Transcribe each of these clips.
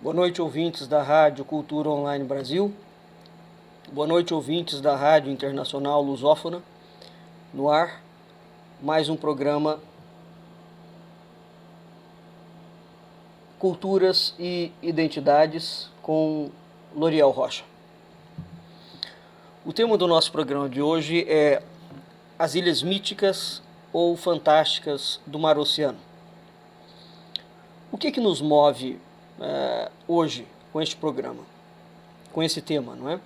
Boa noite, ouvintes da Rádio Cultura Online Brasil. Boa noite, ouvintes da Rádio Internacional Lusófona. No ar, mais um programa Culturas e Identidades com Loriel Rocha. O tema do nosso programa de hoje é as Ilhas Míticas ou Fantásticas do Mar Oceano. O que nos move hoje com este programa, com esse tema, não é?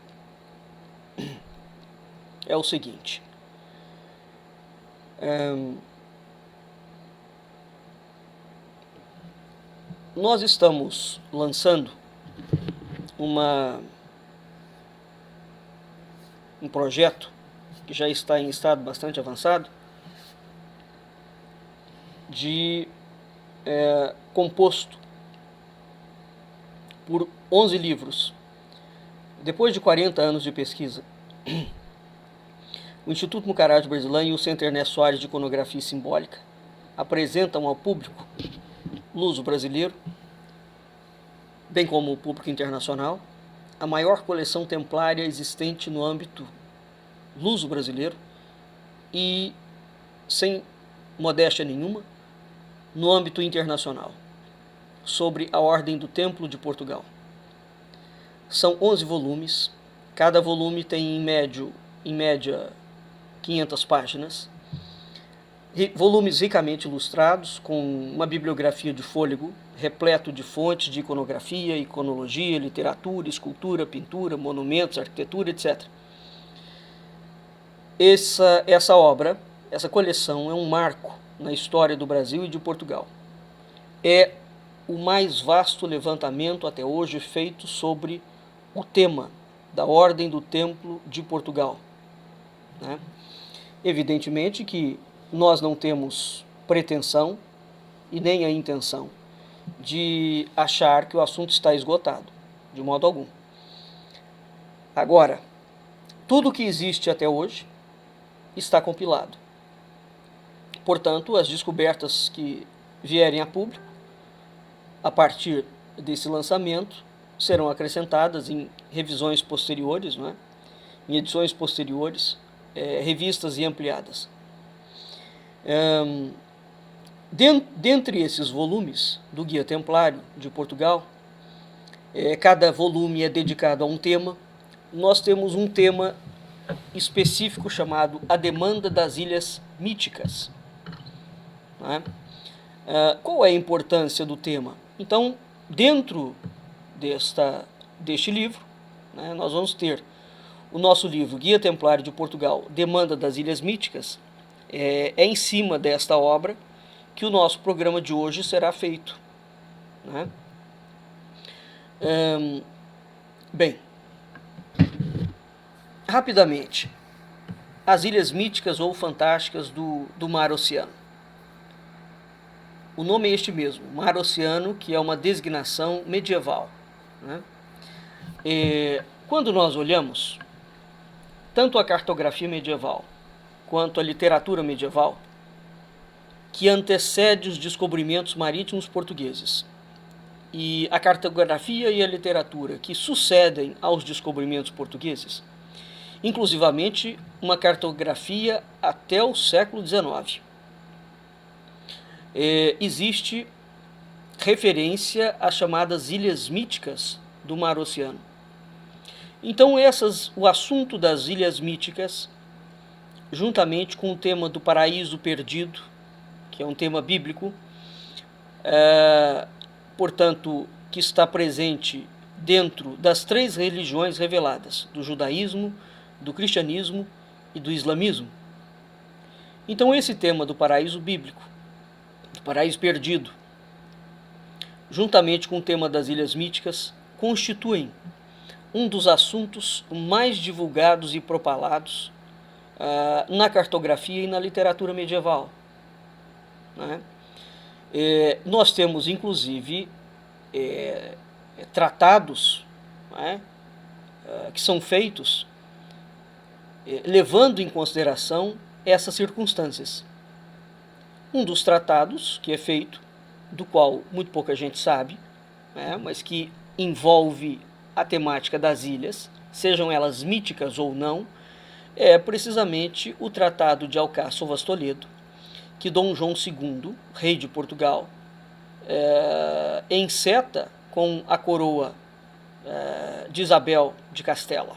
É o seguinte. Nós estamos lançando um projeto que já está em estado bastante avançado, composto por 11 livros. Depois de 40 anos de pesquisa, o Instituto Mucará Brasileiro e o Centro Ernesto Soares de Iconografia Simbólica apresentam ao público luso-brasileiro, bem como o público internacional, a maior coleção templária existente no âmbito luso-brasileiro e, sem modéstia nenhuma, no âmbito internacional, sobre a Ordem do Templo de Portugal. São 11 volumes, cada volume tem em média 500 páginas, volumes ricamente ilustrados, com uma bibliografia de fôlego, repleto de fontes de iconografia, iconologia, literatura, escultura, pintura, monumentos, arquitetura, etc. Essa obra, essa coleção é um marco na história do Brasil e de Portugal. É o mais vasto levantamento até hoje feito sobre o tema da Ordem do Templo de Portugal, né? Evidentemente que nós não temos pretensão e nem a intenção de achar que o assunto está esgotado, de modo algum. Agora, tudo que existe até hoje está compilado. Portanto, as descobertas que vierem a público, a partir desse lançamento, serão acrescentadas em revisões posteriores, não é? Em edições posteriores, revistas e ampliadas. Dentre esses volumes do Guia Templário de Portugal, cada volume é dedicado a um tema. Nós temos um tema específico chamado A Demanda das Ilhas Míticas. Né? Qual é a importância do tema? Então, dentro deste livro, né, nós vamos ter o nosso livro Guia Templário de Portugal, Demanda das Ilhas Míticas. É em cima desta obra que o nosso programa de hoje será feito, né? Bem, rapidamente, as Ilhas Míticas ou Fantásticas do Mar Oceano. O nome é este mesmo, Mar Oceano, que é uma designação medieval, né? Quando nós olhamos tanto a cartografia medieval quanto a literatura medieval, que antecede os descobrimentos marítimos portugueses, e a cartografia e a literatura que sucedem aos descobrimentos portugueses, inclusivamente uma cartografia até o século XIX, existe referência às chamadas Ilhas Míticas do Mar Oceano. Então o assunto das Ilhas Míticas, juntamente com o tema do paraíso perdido, que é um tema bíblico, portanto, que está presente dentro das 3 religiões reveladas, do judaísmo, do cristianismo e do islamismo. Então esse tema do paraíso bíblico, do paraíso perdido, juntamente com o tema das Ilhas Míticas, constituem um dos assuntos mais divulgados e propalados na cartografia e na literatura medieval, né? Nós temos, inclusive, tratados, né, que são feitos levando em consideração essas circunstâncias. Um dos tratados que é feito, do qual muito pouca gente sabe, né, mas que envolve a temática das ilhas, sejam elas míticas ou não, é precisamente o Tratado de Alcáçovas Toledo, que Dom João II, rei de Portugal, enceta com a coroa de Isabel de Castela,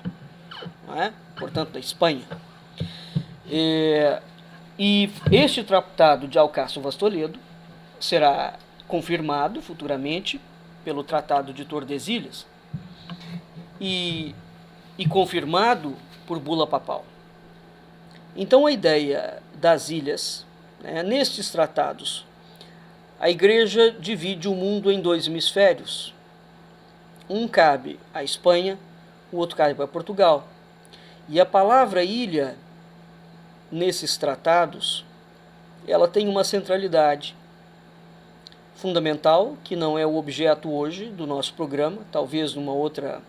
não é? Portanto, da Espanha. E este Tratado de Alcáçovas Toledo será confirmado futuramente pelo Tratado de Tordesilhas e confirmado por bula papal. Então a ideia das ilhas, né, nestes tratados, a Igreja divide o mundo em dois hemisférios. Um cabe à Espanha, o outro cabe a Portugal. E a palavra ilha, nesses tratados, ela tem uma centralidade fundamental, que não é o objeto hoje do nosso programa, talvez num outro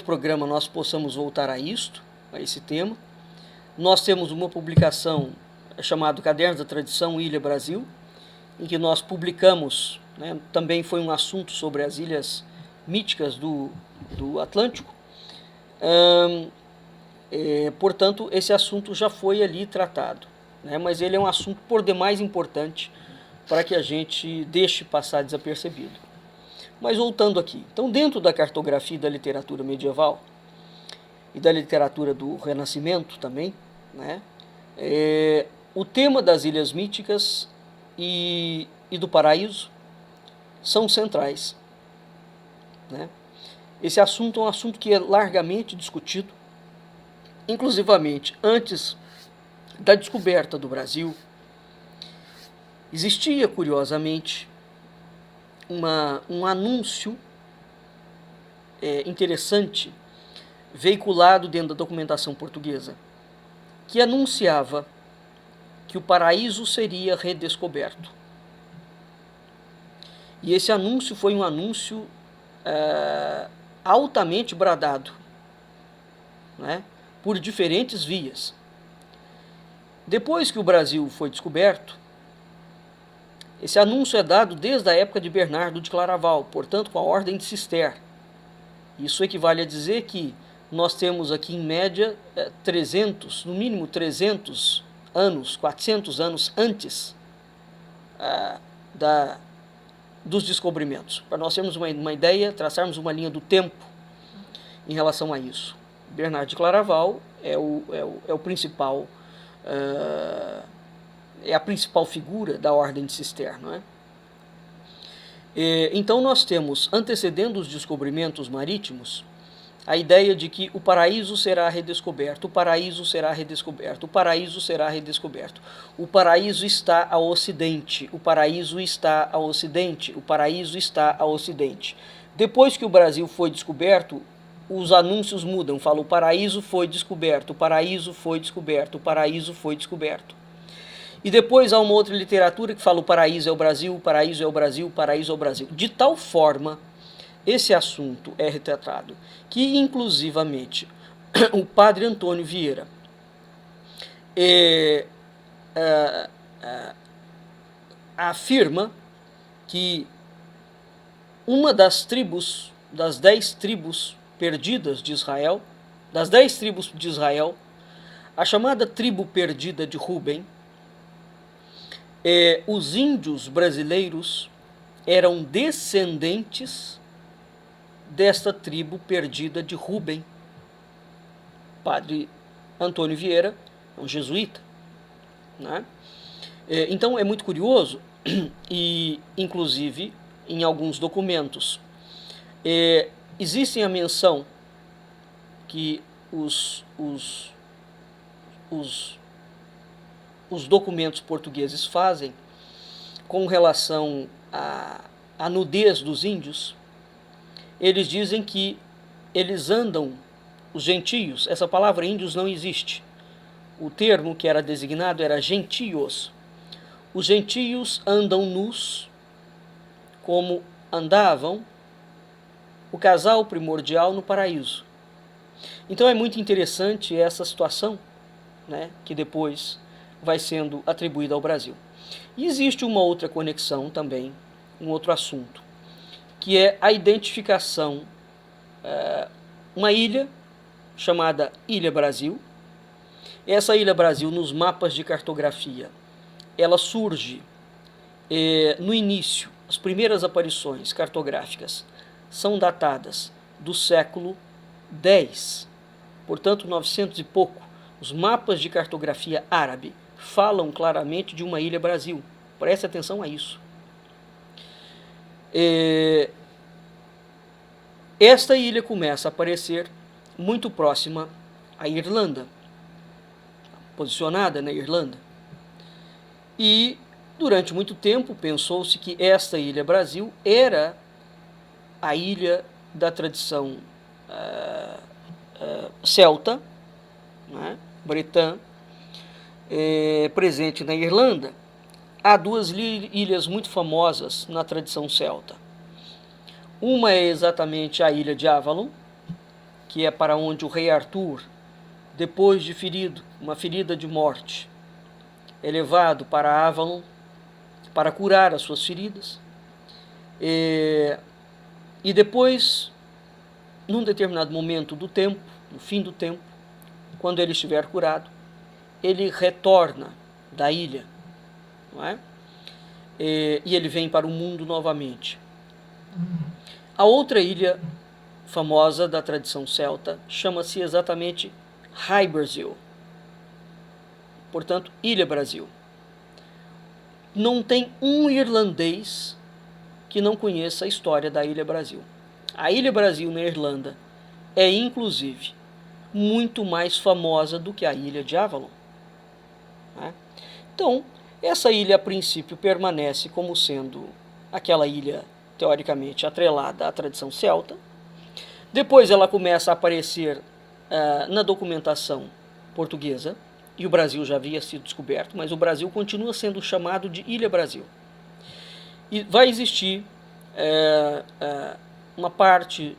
programa nós possamos voltar a isto, a esse tema. Nós temos uma publicação chamada Cadernos da Tradição Ilha Brasil, em que nós publicamos, né, também foi um assunto sobre as ilhas míticas do Atlântico. Portanto, esse assunto já foi ali tratado, né, mas ele é um assunto por demais importante para que a gente deixe passar desapercebido. Mas voltando aqui, então dentro da cartografia da literatura medieval e da literatura do Renascimento também, né, o tema das ilhas míticas e do paraíso são centrais, né? Esse assunto é um assunto que é largamente discutido, inclusivamente antes da descoberta do Brasil. Existia, curiosamente, um anúncio interessante veiculado dentro da documentação portuguesa, que anunciava que o paraíso seria redescoberto. E esse anúncio foi um anúncio altamente bradado, né, por diferentes vias. Depois que o Brasil foi descoberto, esse anúncio é dado desde a época de Bernardo de Claraval, portanto com a Ordem de Cister. Isso equivale a dizer que nós temos aqui em média 300, no mínimo 300 anos, 400 anos antes dos descobrimentos. Para nós termos uma ideia, traçarmos uma linha do tempo em relação a isso. Bernardo de Claraval é o principal, é a principal figura da Ordem de Cister, não é? Então nós temos, antecedendo os descobrimentos marítimos, a ideia de que o paraíso será redescoberto, o paraíso será redescoberto, o paraíso será redescoberto. O paraíso está ao ocidente, o paraíso está ao ocidente, o paraíso está ao ocidente. Depois que o Brasil foi descoberto, os anúncios mudam, falam o paraíso foi descoberto, o paraíso foi descoberto, o paraíso foi descoberto. E depois há uma outra literatura que fala o paraíso é o Brasil, o paraíso é o Brasil, o paraíso é o Brasil. De tal forma, esse assunto é retratado que, inclusivamente, o padre Antônio Vieira afirma que uma das tribos, das 10 tribos perdidas de Israel, das 10 tribos de Israel, a chamada tribo perdida de Ruben, os índios brasileiros eram descendentes desta tribo perdida de Ruben. Padre Antônio Vieira é um jesuíta, né? Então é muito curioso e, inclusive, em alguns documentos existem a menção que os documentos portugueses fazem com relação à nudez dos índios. Eles dizem que eles andam, os gentios, essa palavra índios não existe. O termo que era designado era gentios. Os gentios andam nus, como andavam o casal primordial no paraíso. Então é muito interessante essa situação, né, que depois vai sendo atribuída ao Brasil. E existe uma outra conexão também um outro assunto, que é a identificação, uma ilha chamada Ilha Brasil. Essa Ilha Brasil, nos mapas de cartografia, ela surge no início. As primeiras aparições cartográficas são datadas do século X, portanto 900 e pouco. Os mapas de cartografia árabe falam claramente de uma Ilha Brasil. Preste atenção a isso. Esta ilha começa a aparecer muito próxima à Irlanda, posicionada na Irlanda. E durante muito tempo pensou-se que esta Ilha Brasil era a ilha da tradição celta, né, bretã, presente na Irlanda. Há duas ilhas muito famosas na tradição celta. Uma é exatamente a ilha de Avalon, que é para onde o rei Arthur, depois de uma ferida de morte, é levado para Avalon para curar as suas feridas. E depois, num determinado momento do tempo, no fim do tempo, quando ele estiver curado, ele retorna da ilha, não é? E ele vem para o mundo novamente. A outra ilha famosa da tradição celta chama-se exatamente High Brasil, portanto, Ilha Brasil. Não tem um irlandês que não conheça a história da Ilha Brasil. A Ilha Brasil na Irlanda é, inclusive, muito mais famosa do que a ilha de Avalon, né? Então, essa ilha, a princípio, permanece como sendo aquela ilha, teoricamente, atrelada à tradição celta. Depois ela começa a aparecer na documentação portuguesa, e o Brasil já havia sido descoberto, mas o Brasil continua sendo chamado de Ilha Brasil. E vai existir uma parte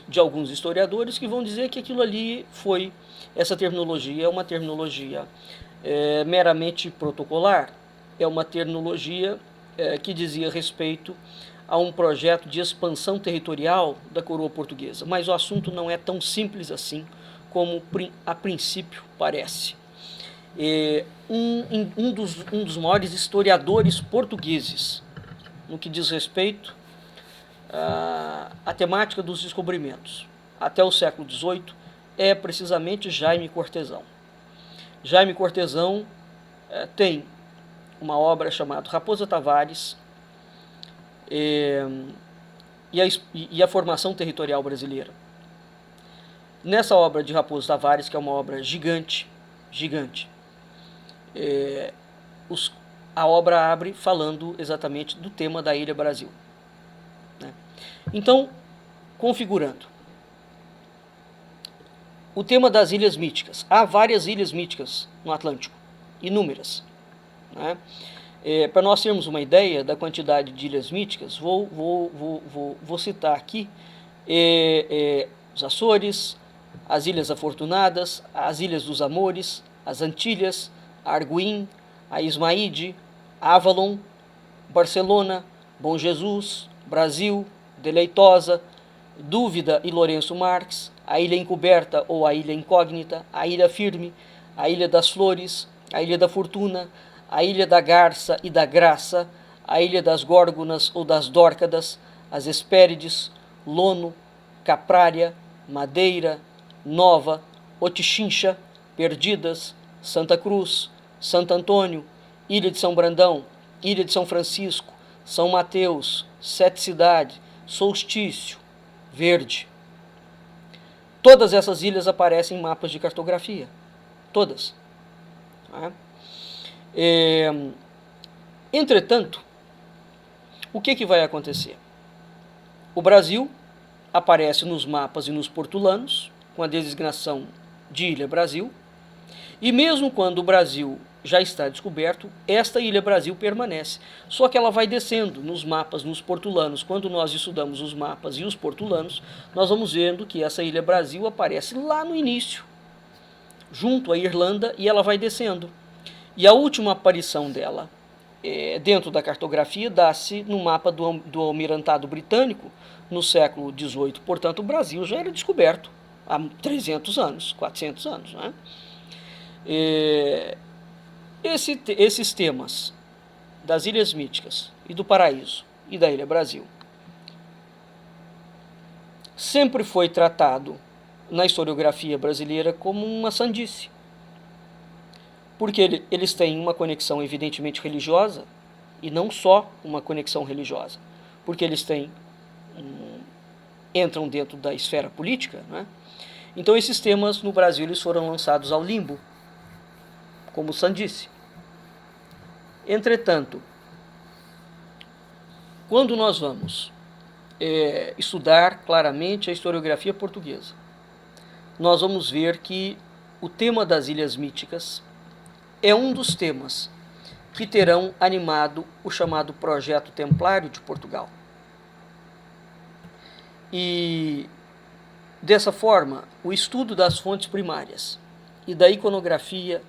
de alguns historiadores que vão dizer que aquilo ali foi, essa terminologia é uma terminologia meramente protocolar, é uma terminologia que dizia respeito a um projeto de expansão territorial da coroa portuguesa. Mas o assunto não é tão simples assim como a princípio parece. Um dos maiores historiadores portugueses no que diz respeito à temática dos descobrimentos até o século XVIII é precisamente Jaime Cortesão. Jaime Cortesão tem uma obra chamada Raposa Tavares e a formação territorial brasileira. Nessa obra de Raposo Tavares, que é uma obra gigante, a obra abre falando exatamente do tema da Ilha Brasil, né? Então, configurando o tema das ilhas míticas, há várias ilhas míticas no Atlântico, inúmeras, né? Para nós termos uma ideia da quantidade de ilhas míticas, vou citar aqui os Açores, as Ilhas Afortunadas, as Ilhas dos Amores, as Antilhas, a Arguim, a Ismaíde, Avalon, Barcelona, Bom Jesus, Brasil, Deleitosa, Dúvida e Lourenço Marques, a Ilha Encoberta ou a Ilha Incógnita, a Ilha Firme, a Ilha das Flores, a Ilha da Fortuna, a Ilha da Garça e da Graça, a Ilha das Górgonas ou das Dórcadas, as Hespérides, Lono, Caprária, Madeira, Nova, Otixincha, Perdidas, Santa Cruz, Santo Antônio, Ilha de São Brandão, Ilha de São Francisco, São Mateus, Sete Cidades, Solstício, Verde. Todas essas ilhas aparecem em mapas de cartografia. Todas. Entretanto, o que vai acontecer? O Brasil aparece nos mapas e nos portulanos com a designação de Ilha Brasil, e mesmo quando o Brasil já está descoberto, esta Ilha Brasil permanece, só que ela vai descendo nos mapas, nos portulanos. Quando nós estudamos os mapas e os portulanos, nós vamos vendo que essa Ilha Brasil aparece lá no início, junto à Irlanda, e ela vai descendo. E a última aparição dela dentro da cartografia, dá-se no mapa do Almirantado Britânico no século XVIII. Portanto, o Brasil já era descoberto há 300 anos, 400 anos. Né? Esses temas das Ilhas Míticas e do Paraíso e da Ilha Brasil sempre foi tratado na historiografia brasileira como uma sandice, porque eles têm uma conexão evidentemente religiosa, e não só uma conexão religiosa, porque eles entram dentro da esfera política, né? Então esses temas no Brasil eles foram lançados ao limbo, como sandice. Entretanto, quando nós vamos estudar claramente a historiografia portuguesa, nós vamos ver que o tema das Ilhas Míticas é um dos temas que terão animado o chamado Projeto Templário de Portugal. E, dessa forma, o estudo das fontes primárias e da iconografia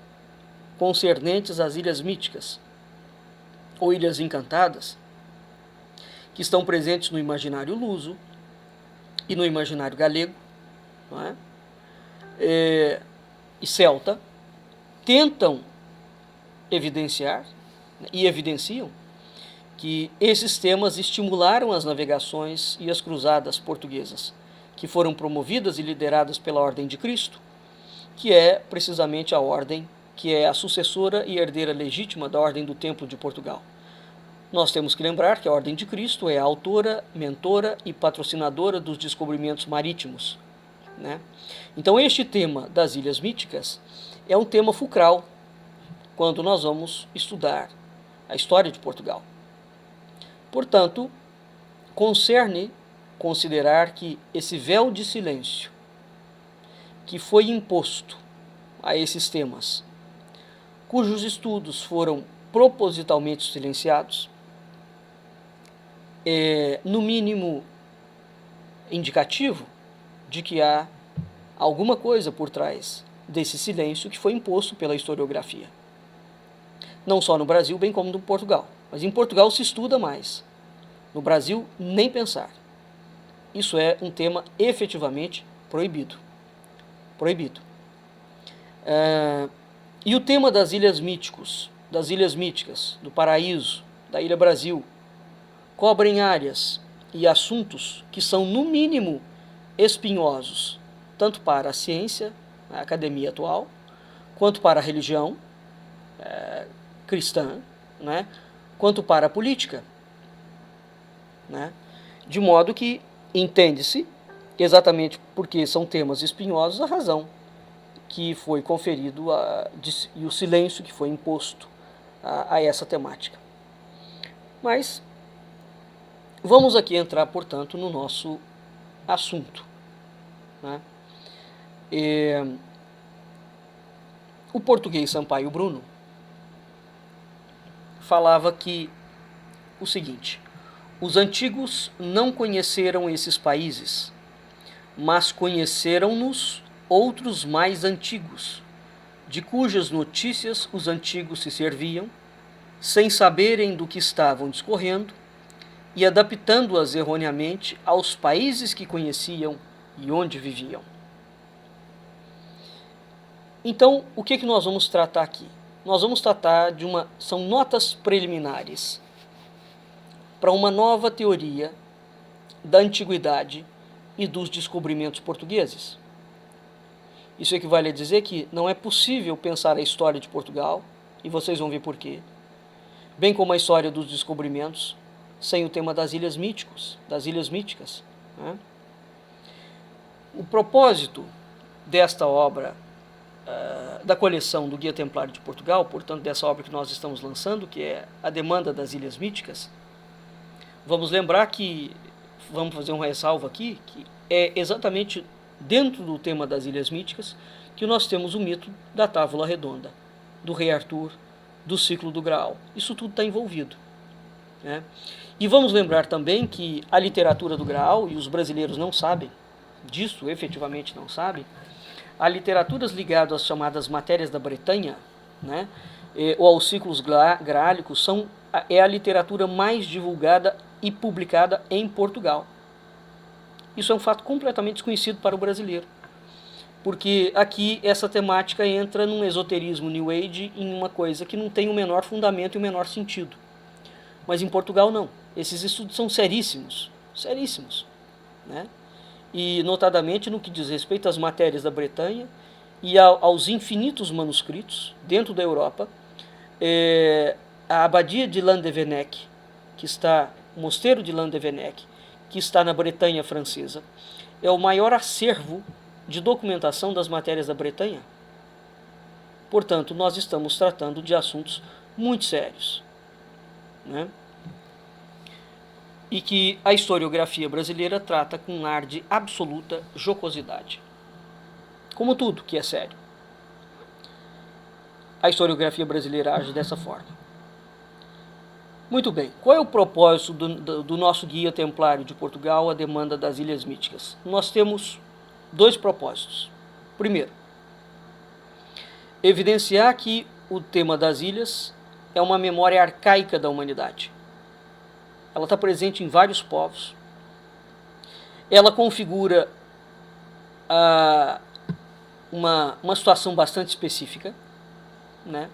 concernentes às Ilhas Míticas, ou Ilhas Encantadas, que estão presentes no imaginário luso e no imaginário galego, não é? E celta, tentam evidenciar e evidenciam que esses temas estimularam as navegações e as cruzadas portuguesas, que foram promovidas e lideradas pela Ordem de Cristo, que é precisamente a ordem que é a sucessora e herdeira legítima da Ordem do Templo de Portugal. Nós temos que lembrar que a Ordem de Cristo é a autora, mentora e patrocinadora dos descobrimentos marítimos, né? Então este tema das Ilhas Míticas é um tema fulcral quando nós vamos estudar a história de Portugal. Portanto, concerne considerar que esse véu de silêncio que foi imposto a esses temas, cujos estudos foram propositalmente silenciados, no mínimo indicativo de que há alguma coisa por trás desse silêncio que foi imposto pela historiografia. Não só no Brasil, bem como no Portugal. Mas em Portugal se estuda mais. No Brasil, nem pensar. Isso é um tema efetivamente proibido. Proibido. E o tema das Ilhas Míticas, do Paraíso, da Ilha Brasil, cobrem áreas e assuntos que são, no mínimo, espinhosos, tanto para a ciência, a academia atual, quanto para a religião cristã, né, quanto para a política. Né, de modo que entende-se, exatamente porque são temas espinhosos, a razão que foi conferido e o silêncio que foi imposto a essa temática. Mas vamos aqui entrar, portanto, no nosso assunto. Né? O português Sampaio Bruno falava que o seguinte: os antigos não conheceram esses países, mas conheceram-nos outros mais antigos, de cujas notícias os antigos se serviam, sem saberem do que estavam discorrendo, e adaptando-as erroneamente aos países que conheciam e onde viviam. Então, o que nós vamos tratar aqui? Nós vamos tratar são notas preliminares para uma nova teoria da antiguidade e dos descobrimentos portugueses. Isso equivale a dizer que não é possível pensar a história de Portugal, e vocês vão ver por quê, bem como a história dos descobrimentos, sem o tema das Ilhas Míticas. Né? O propósito desta obra, da coleção do Guia Templário de Portugal, portanto dessa obra que nós estamos lançando, que é A Demanda das Ilhas Míticas, vamos lembrar que, vamos fazer uma ressalva aqui, que é exatamente dentro do tema das Ilhas Míticas que nós temos o mito da Távola Redonda, do Rei Arthur, do ciclo do Graal. Isso tudo está envolvido. Né? E vamos lembrar também que a literatura do Graal, e os brasileiros não sabem disso, efetivamente não sabem, há literaturas ligadas às chamadas matérias da Bretanha, né? ou aos ciclos grálicos é a literatura mais divulgada e publicada em Portugal. Isso é um fato completamente desconhecido para o brasileiro, porque aqui essa temática entra num esoterismo New Age, em uma coisa que não tem o menor fundamento e o menor sentido. Mas em Portugal não. Esses estudos são seríssimos, seríssimos, né? E notadamente no que diz respeito às matérias da Bretanha e aos infinitos manuscritos dentro da Europa, a abadia de Landévennec, o mosteiro de Landévennec, que está na Bretanha francesa, é o maior acervo de documentação das matérias da Bretanha. Portanto, nós estamos tratando de assuntos muito sérios, né? E que a historiografia brasileira trata com um ar de absoluta jocosidade. Como tudo que é sério. A historiografia brasileira age dessa forma. Muito bem, qual é o propósito do nosso Guia Templário de Portugal, a demanda das Ilhas Míticas? Nós temos 2 propósitos. Primeiro, evidenciar que o tema das ilhas é uma memória arcaica da humanidade. Ela está presente em vários povos. Ela configura uma situação bastante específica, né?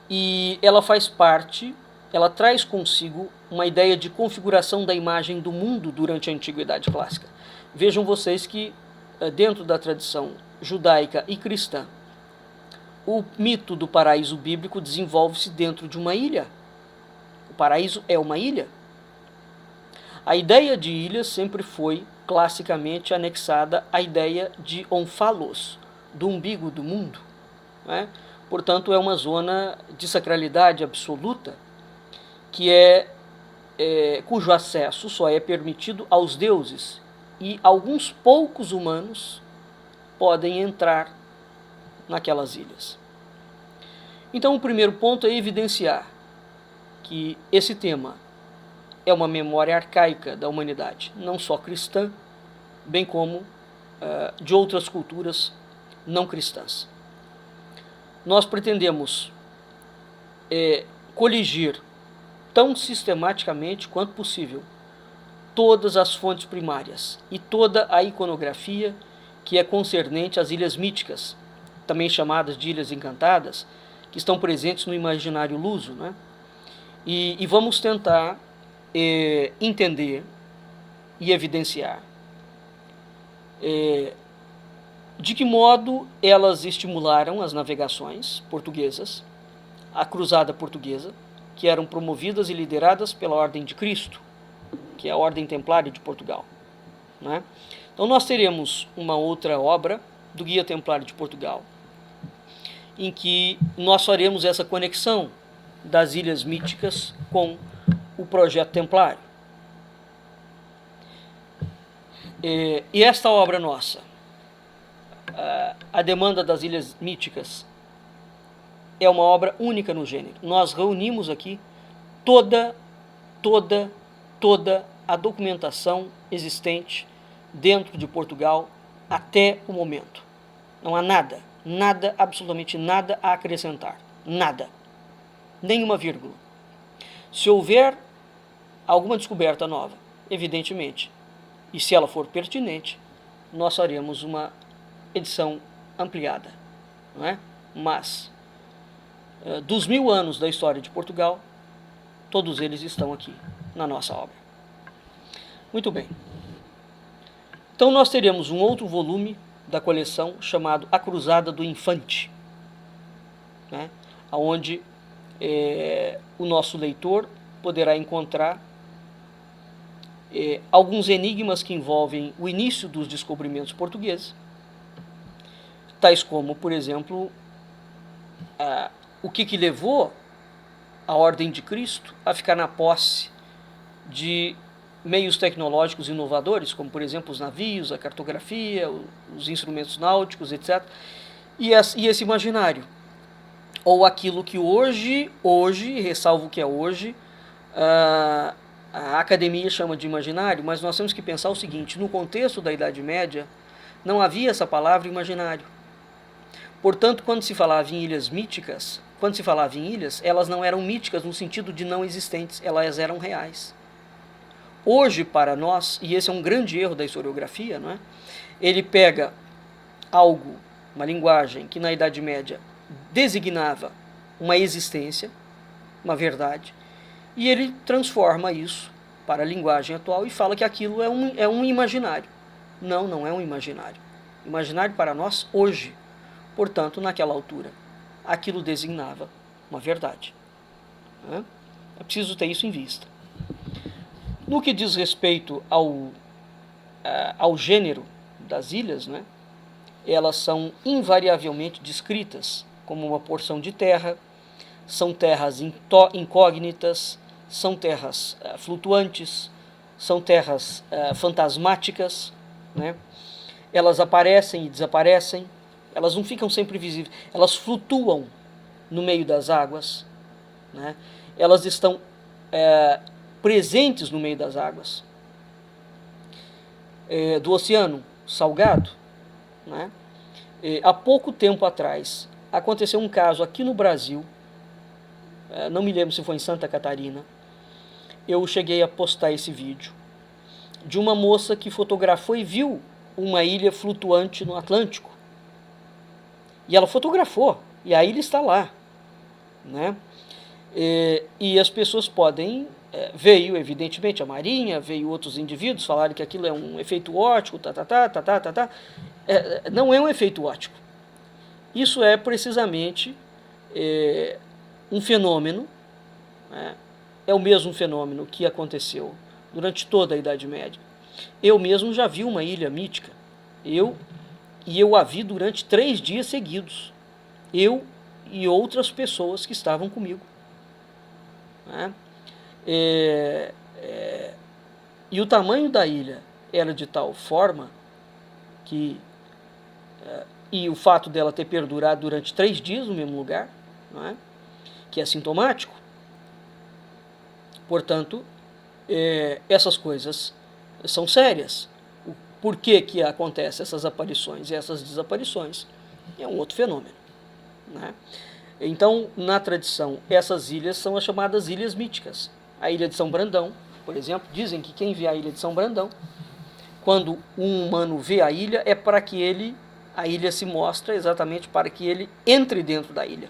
E ela faz parte, ela traz consigo uma ideia de configuração da imagem do mundo durante a Antiguidade Clássica. Vejam vocês que, dentro da tradição judaica e cristã, o mito do paraíso bíblico desenvolve-se dentro de uma ilha. O paraíso é uma ilha. A ideia de ilha sempre foi classicamente anexada à ideia de Onfalos, do umbigo do mundo, né? Portanto, é uma zona de sacralidade absoluta cujo acesso só é permitido aos deuses, e alguns poucos humanos podem entrar naquelas ilhas. Então, o primeiro ponto é evidenciar que esse tema é uma memória arcaica da humanidade, não só cristã, bem como de outras culturas não cristãs. Nós pretendemos coligir tão sistematicamente quanto possível todas as fontes primárias e toda a iconografia que é concernente às ilhas míticas, também chamadas de ilhas encantadas, que estão presentes no imaginário luso, né? E vamos tentar entender e evidenciar de que modo elas estimularam as navegações portuguesas, a cruzada portuguesa, que eram promovidas e lideradas pela Ordem de Cristo, que é a Ordem Templária de Portugal, né? Então nós teremos uma outra obra do Guia Templário de Portugal, em que nós faremos essa conexão das ilhas míticas com o projeto templário. E esta obra nossa, A Demanda das Ilhas Míticas, é uma obra única no gênero. Nós reunimos aqui toda a documentação existente dentro de Portugal até o momento. Não há nada, absolutamente nada a acrescentar. Nada. Nenhuma vírgula. Se houver alguma descoberta nova, evidentemente, e se ela for pertinente, nós faremos uma edição ampliada, não é? Mas, dos 1000 anos da história de Portugal, todos eles estão aqui na nossa obra. Muito bem. Então nós teremos um outro volume da coleção chamado A Cruzada do Infante, né? Onde o nosso leitor poderá encontrar alguns enigmas que envolvem o início dos descobrimentos portugueses, tais como, por exemplo, o que levou a Ordem de Cristo a ficar na posse de meios tecnológicos inovadores, como, por exemplo, os navios, a cartografia, os instrumentos náuticos, etc. E esse imaginário, ou aquilo que hoje, ressalvo que é hoje, a academia chama de imaginário, mas nós temos que pensar o seguinte: no contexto da Idade Média, não havia essa palavra imaginário. Portanto, quando se falava em ilhas míticas, quando se falava em ilhas, elas não eram míticas no sentido de não existentes, elas eram reais. Hoje, para nós, e esse é um grande erro da historiografia, não é? Ele pega algo, uma linguagem que na Idade Média designava uma existência, uma verdade, e ele transforma isso para a linguagem atual e fala que aquilo é um imaginário. Não, não é um imaginário. Imaginário para nós hoje. Portanto, naquela altura, aquilo designava uma verdade. É preciso ter isso em vista. No que diz respeito ao gênero das ilhas, né, elas são invariavelmente descritas como uma porção de terra, são terras incógnitas, são terras flutuantes, são terras fantasmáticas, né? Elas aparecem e desaparecem, elas não ficam sempre visíveis, elas flutuam no meio das águas, né? Elas estão presentes no meio das águas do oceano salgado, né? Há pouco tempo atrás aconteceu um caso aqui no Brasil, não me lembro se foi em Santa Catarina, eu cheguei a postar esse vídeo, de uma moça que fotografou e viu uma ilha flutuante no Atlântico. E ela fotografou, e a ilha está lá, né? E as pessoas podem, veio evidentemente a Marinha, veio outros indivíduos, falaram que aquilo é um efeito óptico, não é um efeito óptico. Isso é precisamente um fenômeno, né? É o mesmo fenômeno que aconteceu durante toda a Idade Média. Eu mesmo já vi uma ilha mítica, eu a vi durante 3 dias seguidos, eu e outras pessoas que estavam comigo, né? E o tamanho da ilha era de tal forma que, e o fato dela ter perdurado durante 3 dias no mesmo lugar, não é? Que é sintomático. Portanto, essas coisas são sérias. O porquê que acontecem essas aparições e essas desaparições é um outro fenômeno, né? Então, na tradição, essas ilhas são as chamadas ilhas míticas. A ilha de São Brandão, por exemplo, dizem que quem vê a ilha de São Brandão, quando um humano vê a ilha, é para que a ilha se mostra exatamente para que ele entre dentro da ilha,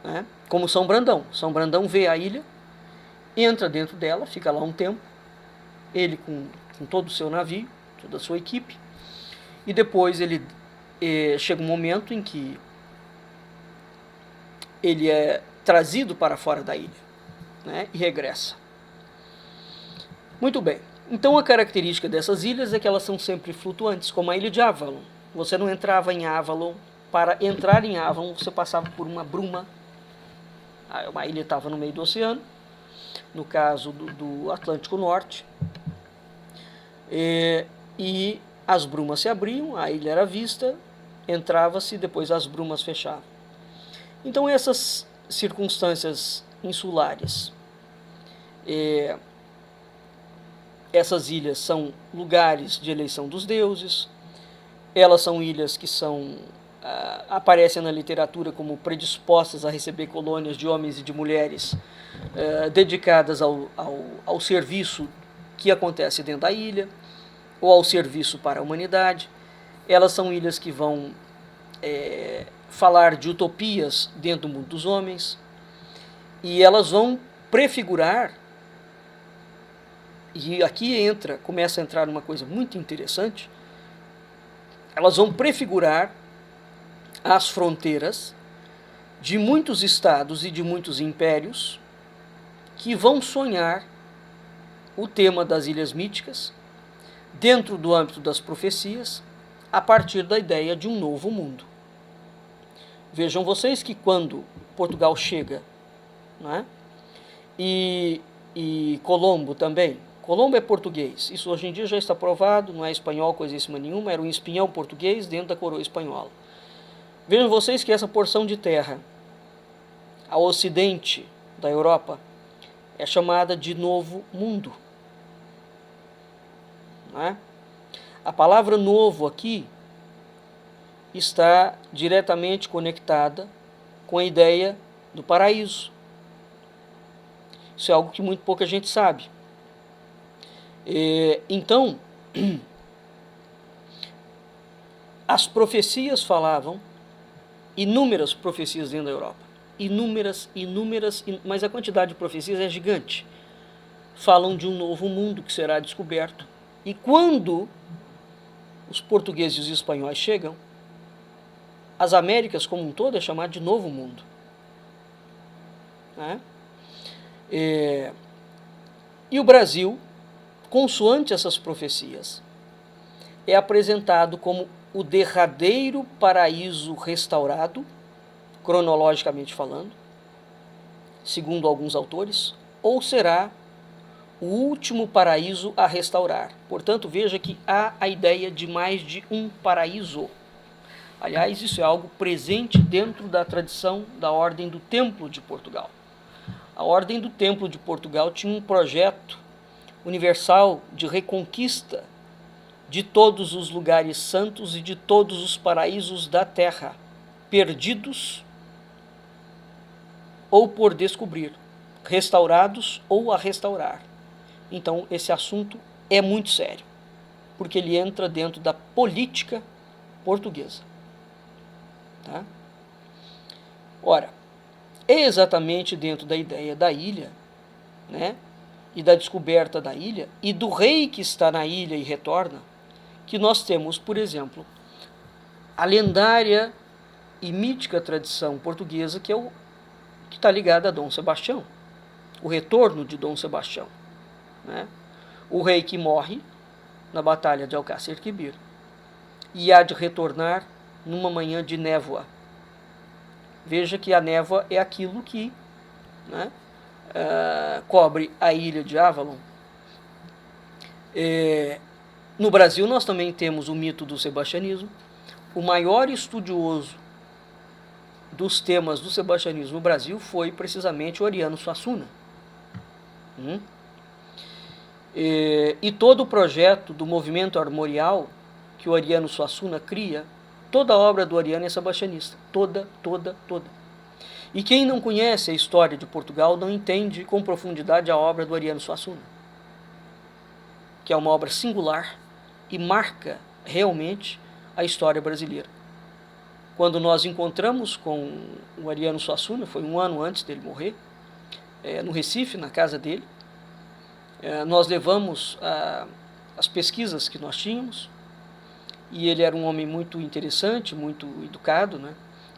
né? Como São Brandão. São Brandão vê a ilha, entra dentro dela, fica lá um tempo, ele com todo o seu navio, toda a sua equipe, e depois chega um momento em que ele é trazido para fora da ilha, né, e regressa. Muito bem. Então a característica dessas ilhas é que elas são sempre flutuantes, como a ilha de Avalon. Você não entrava em Avalon. Para entrar em Avalon, você passava por uma bruma. Uma ilha estava no meio do oceano, no caso do Atlântico Norte, e as brumas se abriam, a ilha era vista, entrava-se e depois as brumas fechavam. Então essas circunstâncias insulares, essas ilhas são lugares de eleição dos deuses, elas são ilhas que aparecem na literatura como predispostas a receber colônias de homens e de mulheres dedicadas ao serviço que acontece dentro da ilha, ou ao serviço para a humanidade. Elas são ilhas que vão falar de utopias dentro do mundo dos homens, e elas vão prefigurar, e aqui começa a entrar uma coisa muito interessante, elas vão prefigurar as fronteiras de muitos estados e de muitos impérios que vão sonhar o tema das ilhas míticas dentro do âmbito das profecias, a partir da ideia de um novo mundo. Vejam vocês que quando Portugal chega, né, e Colombo também, Colombo é português, isso hoje em dia já está provado, não é espanhol coisíssima nenhuma, era um espinhão português dentro da coroa espanhola. Vejam vocês que essa porção de terra ao ocidente da Europa é chamada de Novo Mundo, né? A palavra novo aqui está diretamente conectada com a ideia do paraíso. Isso é algo que muito pouca gente sabe. Então, as profecias falavam, inúmeras profecias dentro da Europa, inúmeras, mas a quantidade de profecias é gigante. Falam de um novo mundo que será descoberto. E quando os portugueses e os espanhóis chegam, as Américas como um todo é chamado de Novo Mundo. Né? E o Brasil, consoante essas profecias, é apresentado como o derradeiro paraíso restaurado, cronologicamente falando, segundo alguns autores, ou será o último paraíso a restaurar. Portanto, veja que há a ideia de mais de um paraíso. Aliás, isso é algo presente dentro da tradição da Ordem do Templo de Portugal. A Ordem do Templo de Portugal tinha um projeto universal de reconquista de todos os lugares santos e de todos os paraísos da terra, perdidos ou por descobrir, restaurados ou a restaurar. Então, esse assunto é muito sério, porque ele entra dentro da política portuguesa. Tá? Ora, é exatamente dentro da ideia da ilha, né, e da descoberta da ilha, e do rei que está na ilha e retorna, que nós temos, por exemplo, a lendária e mítica tradição portuguesa que está ligada a Dom Sebastião, o retorno de Dom Sebastião, né? O rei que morre na batalha de Alcácer Quibir e há de retornar numa manhã de névoa. Veja que a névoa é aquilo que, né, cobre a ilha de Avalon. No Brasil nós também temos o mito do sebastianismo. O maior estudioso dos temas do sebastianismo no Brasil foi precisamente o Ariano Suassuna. E todo o projeto do movimento armorial que o Ariano Suassuna cria, toda a obra do Ariano é sebastianista. Toda. E quem não conhece a história de Portugal não entende com profundidade a obra do Ariano Suassuna, que é uma obra singular e marca realmente a história brasileira. Quando nós encontramos com o Ariano Suassuna, foi um ano antes dele morrer, no Recife, na casa dele, nós levamos as pesquisas que nós tínhamos, e ele era um homem muito interessante, muito educado, né?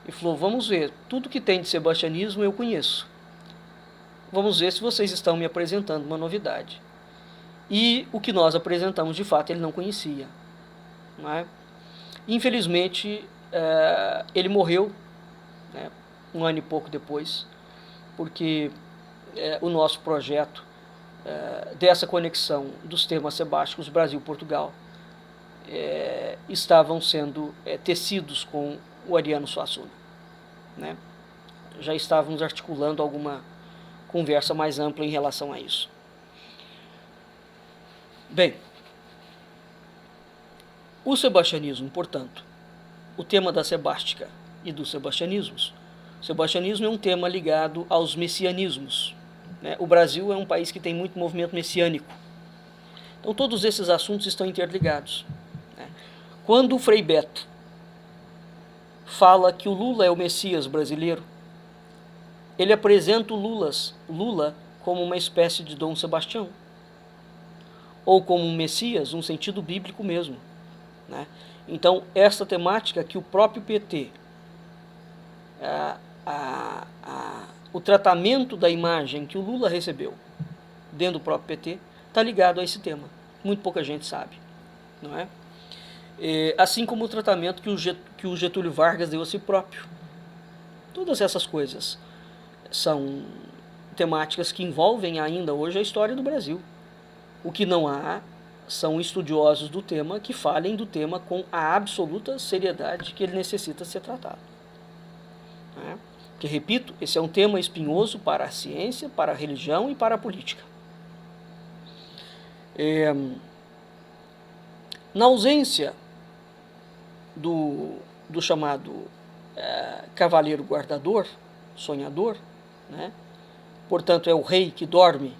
E falou, vamos ver, tudo que tem de sebastianismo eu conheço. Vamos ver se vocês estão me apresentando uma novidade. E o que nós apresentamos, de fato, ele não conhecia. Não é? Infelizmente, ele morreu, né, um ano e pouco depois, porque o nosso projeto dessa conexão dos temas sebásticos Brasil-Portugal estavam sendo tecidos com o Ariano Suassuna. Né? Já estávamos articulando alguma conversa mais ampla em relação a isso. Bem, o sebastianismo, portanto, o tema da sebástica e dos sebastianismos. O sebastianismo é um tema ligado aos messianismos. Né? O Brasil é um país que tem muito movimento messiânico. Então todos esses assuntos estão interligados. Né? Quando o Frei Beto fala que o Lula é o Messias brasileiro, ele apresenta o Lula como uma espécie de Dom Sebastião, ou como um Messias, um sentido bíblico mesmo. Né? Então, essa temática que o próprio PT, o tratamento da imagem que o Lula recebeu dentro do próprio PT, está ligado a esse tema. Muito pouca gente sabe. Não é? Assim como o tratamento que o Getúlio Vargas deu a si próprio. Todas essas coisas são temáticas que envolvem ainda hoje a história do Brasil. O que não há são estudiosos do tema que falem do tema com a absoluta seriedade que ele necessita ser tratado. Né? Porque, repito, esse é um tema espinhoso para a ciência, para a religião e para a política. Na ausência do chamado cavaleiro guardador, sonhador, né? Portanto, é o rei que dorme,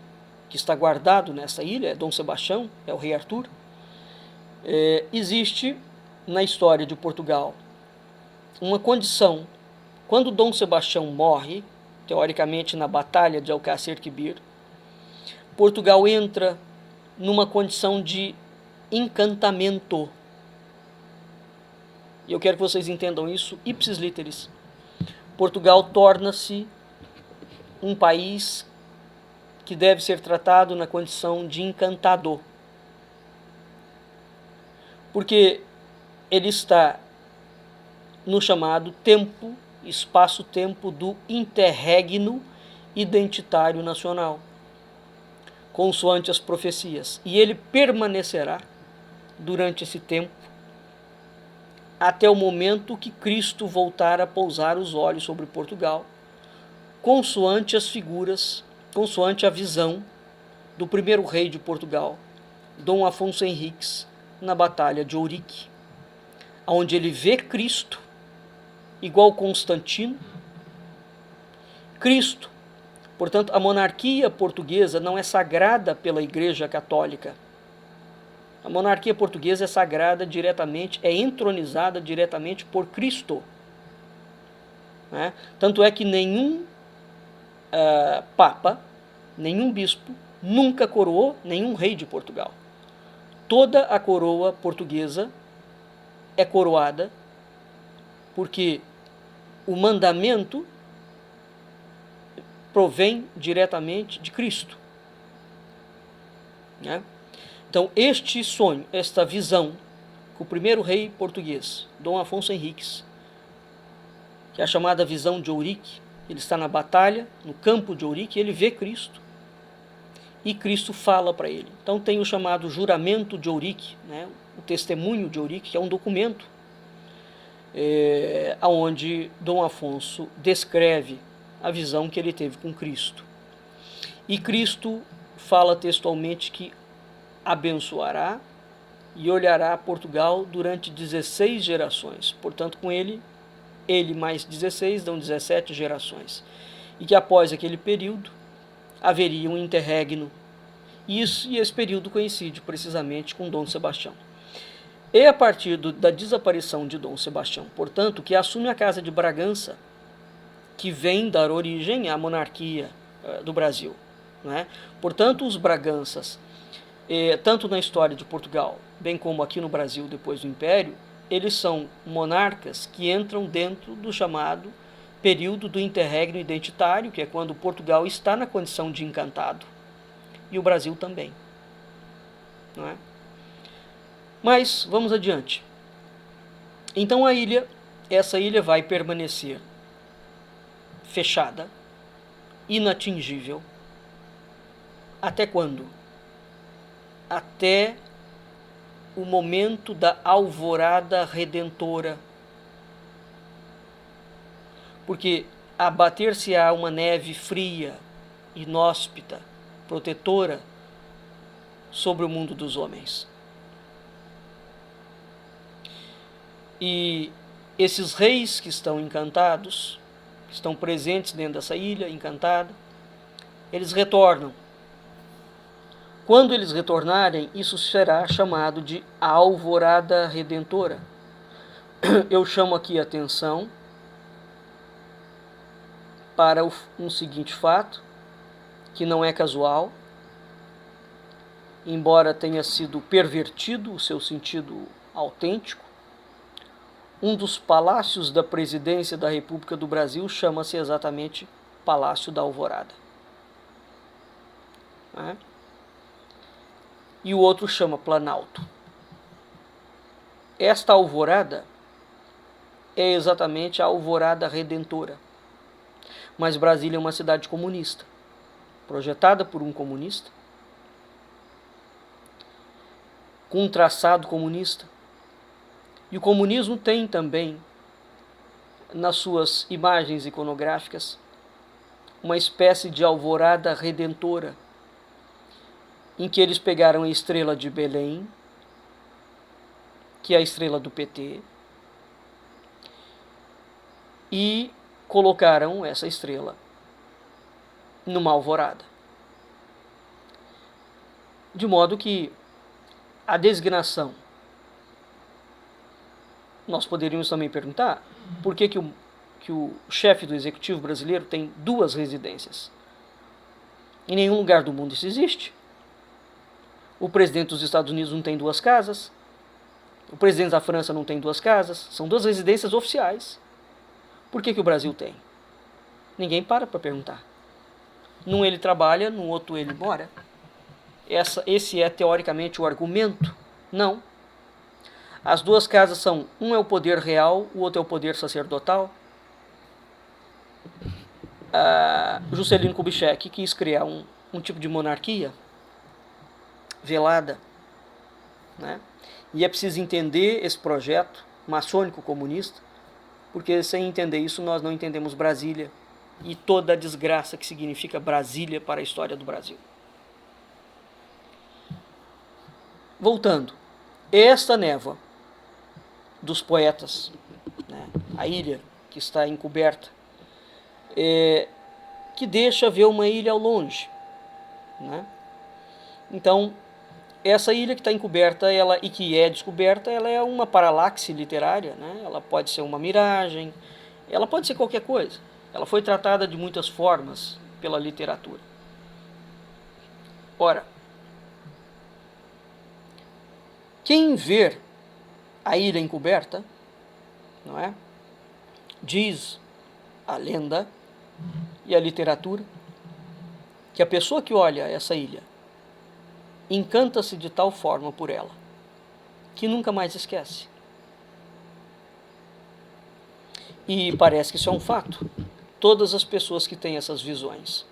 que está guardado nessa ilha, é Dom Sebastião, é o rei Arthur. Existe na história de Portugal uma condição, quando Dom Sebastião morre, teoricamente na Batalha de Alcácer Quibir, Portugal entra numa condição de encantamento. E eu quero que vocês entendam isso ipsis literis. Portugal torna-se um país que deve ser tratado na condição de encantado. Porque ele está no chamado tempo, espaço-tempo do interregno identitário nacional, consoante as profecias. E ele permanecerá durante esse tempo até o momento que Cristo voltar a pousar os olhos sobre Portugal, consoante as figuras, consoante a visão do primeiro rei de Portugal, Dom Afonso Henriques, na Batalha de Ourique, onde ele vê Cristo, igual Constantino. Cristo, portanto, a monarquia portuguesa não é sagrada pela Igreja Católica. A monarquia portuguesa é sagrada diretamente, é entronizada diretamente por Cristo. Né? Tanto é que nenhum papa, nenhum bispo, nunca coroou nenhum rei de Portugal. Toda a coroa portuguesa é coroada porque o mandamento provém diretamente de Cristo. Né? Então, este sonho, esta visão, que o primeiro rei português, Dom Afonso Henriques, que é a chamada visão de Ourique, ele está na batalha, no campo de Ourique, ele vê Cristo, e Cristo fala para ele. Então tem o chamado juramento de Ourique, né? O testemunho de Ourique, que é um documento, onde Dom Afonso descreve a visão que ele teve com Cristo. E Cristo fala textualmente que abençoará e olhará Portugal durante 16 gerações. Portanto, com ele mais 16 dão 17 gerações. E que após aquele período haveria um interregno. E esse período coincide precisamente com Dom Sebastião. É a partir da desaparição de Dom Sebastião, portanto, que assume a Casa de Bragança, que vem dar origem à monarquia do Brasil. Né? Portanto, os Braganças, tanto na história de Portugal, bem como aqui no Brasil depois do Império, eles são monarcas que entram dentro do chamado período do interregno identitário, que é quando Portugal está na condição de encantado, e o Brasil também. Não é? Mas vamos adiante. Então essa ilha vai permanecer fechada, inatingível, até quando? Até o momento da alvorada redentora. Porque abater-se-á uma neve fria, inóspita, protetora sobre o mundo dos homens. E esses reis que estão encantados, que estão presentes dentro dessa ilha encantada, eles retornam. Quando eles retornarem, isso será chamado de alvorada redentora. Eu chamo aqui a atenção para um seguinte fato, que não é casual, embora tenha sido pervertido o seu sentido autêntico. Um dos palácios da presidência da República do Brasil chama-se exatamente Palácio da Alvorada. Né? E o outro chama Planalto. Esta alvorada é exatamente a alvorada redentora. Mas Brasília é uma cidade comunista, projetada por um comunista, com um traçado comunista. E o comunismo tem também, nas suas imagens iconográficas, uma espécie de alvorada redentora, em que eles pegaram a estrela de Belém, que é a estrela do PT, e colocaram essa estrela numa alvorada. De modo que a designação, nós poderíamos também perguntar por que o chefe do executivo brasileiro tem 2 residências. Em nenhum lugar do mundo isso existe. O presidente dos Estados Unidos não tem 2 casas. O presidente da França não tem 2 casas. São 2 residências oficiais. Por que o Brasil tem? Ninguém para perguntar. Num ele trabalha, no outro ele mora. Esse é teoricamente o argumento? Não. As 2 casas são, um é o poder real, o outro é o poder sacerdotal. Juscelino Kubitschek quis criar um tipo de monarquia velada, né? E é preciso entender esse projeto maçônico comunista, porque sem entender isso nós não entendemos Brasília e toda a desgraça que significa Brasília para a história do Brasil. Voltando, esta névoa dos poetas, né, a ilha que está encoberta, que deixa ver uma ilha ao longe, né? Então, essa ilha que está encoberta e que é descoberta, ela é uma paralaxe literária, né? Ela pode ser uma miragem, ela pode ser qualquer coisa. Ela foi tratada de muitas formas pela literatura. Ora, quem ver a ilha encoberta, não é? Diz a lenda e a literatura que a pessoa que olha essa ilha encanta-se de tal forma por ela que nunca mais esquece. E parece que isso é um fato. Todas as pessoas que têm essas visões,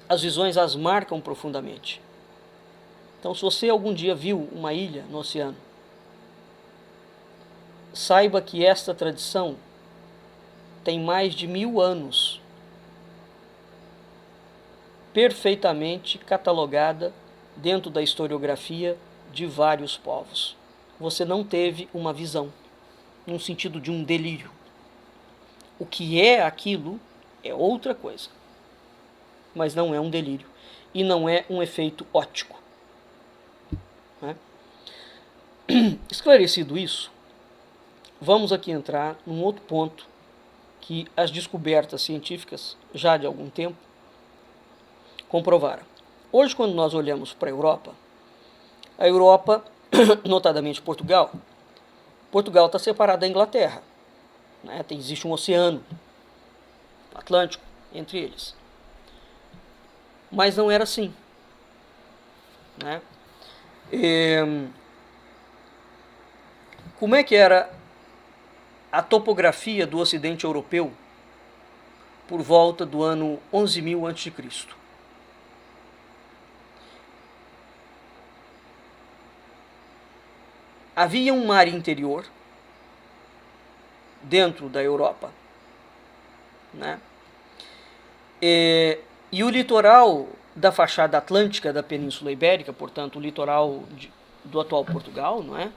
as visões as marcam profundamente. Então, se você algum dia viu uma ilha no oceano, saiba que esta tradição tem mais de 1000 anos, perfeitamente catalogada dentro da historiografia de vários povos. Você não teve uma visão, num sentido de um delírio. O que é aquilo é outra coisa, mas não é um delírio e não é um efeito óptico. Né? Esclarecido isso, vamos aqui entrar num outro ponto que as descobertas científicas, já de algum tempo, comprovaram. Hoje, quando nós olhamos para a Europa, notadamente Portugal está separado da Inglaterra, né? Existe um oceano Atlântico entre eles. Mas não era assim, né? Como é que era a topografia do Ocidente Europeu por volta do ano 11.000 a.C.? Havia um mar interior dentro da Europa, né? E o litoral da fachada atlântica da Península Ibérica, portanto o litoral do atual Portugal, não é?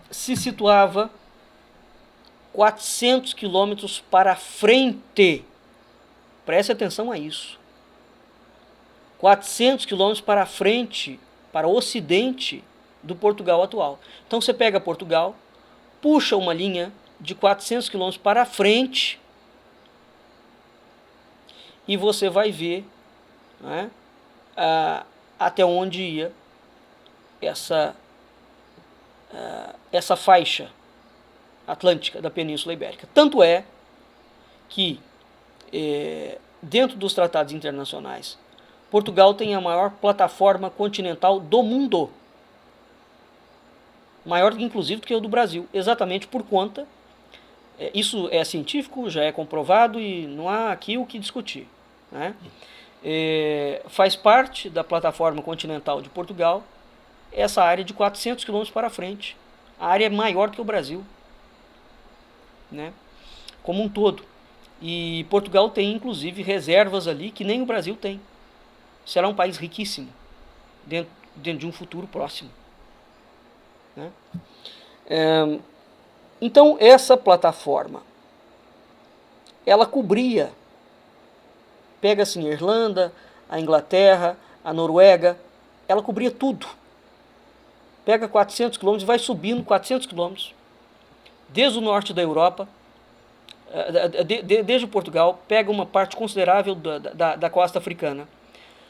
Se situava 400 quilômetros para frente. Preste atenção a isso. 400 quilômetros para frente, para o ocidente do Portugal atual. Então você pega Portugal, puxa uma linha de 400 quilômetros para frente e você vai ver, né, até onde ia essa faixa atlântica da Península Ibérica. Tanto é que, dentro dos tratados internacionais, Portugal tem a maior plataforma continental do mundo. Maior, inclusive, do que o do Brasil. Exatamente por conta... isso é científico, já é comprovado e não há aqui o que discutir, né? Faz parte da plataforma continental de Portugal essa área de 400 quilômetros para frente. A área é maior do que o Brasil, né? Como um todo. E Portugal tem, inclusive, reservas ali que nem o Brasil tem. Será um país riquíssimo dentro de um futuro próximo, né? Então, essa plataforma, ela cobria, pega assim, a Irlanda, a Inglaterra, a Noruega, ela cobria tudo. Pega 400 quilômetros e vai subindo 400 quilômetros, desde o norte da Europa, desde Portugal, pega uma parte considerável da costa africana.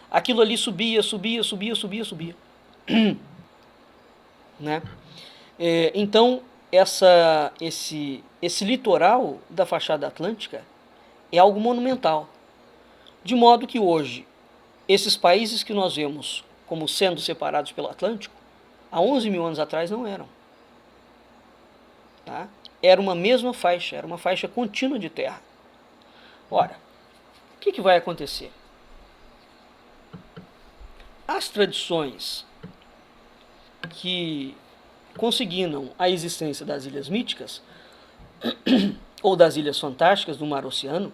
Aquilo ali subia, subia, subia, subia, subia. Né? Então, esse litoral da fachada atlântica é algo monumental. De modo que hoje, esses países que nós vemos como sendo separados pelo Atlântico, há 11 mil anos atrás não eram. Tá? Era uma mesma faixa, era uma faixa contínua de terra. Ora, o que vai acontecer? As tradições que conseguiram a existência das Ilhas Míticas, ou das Ilhas Fantásticas do Mar Oceano,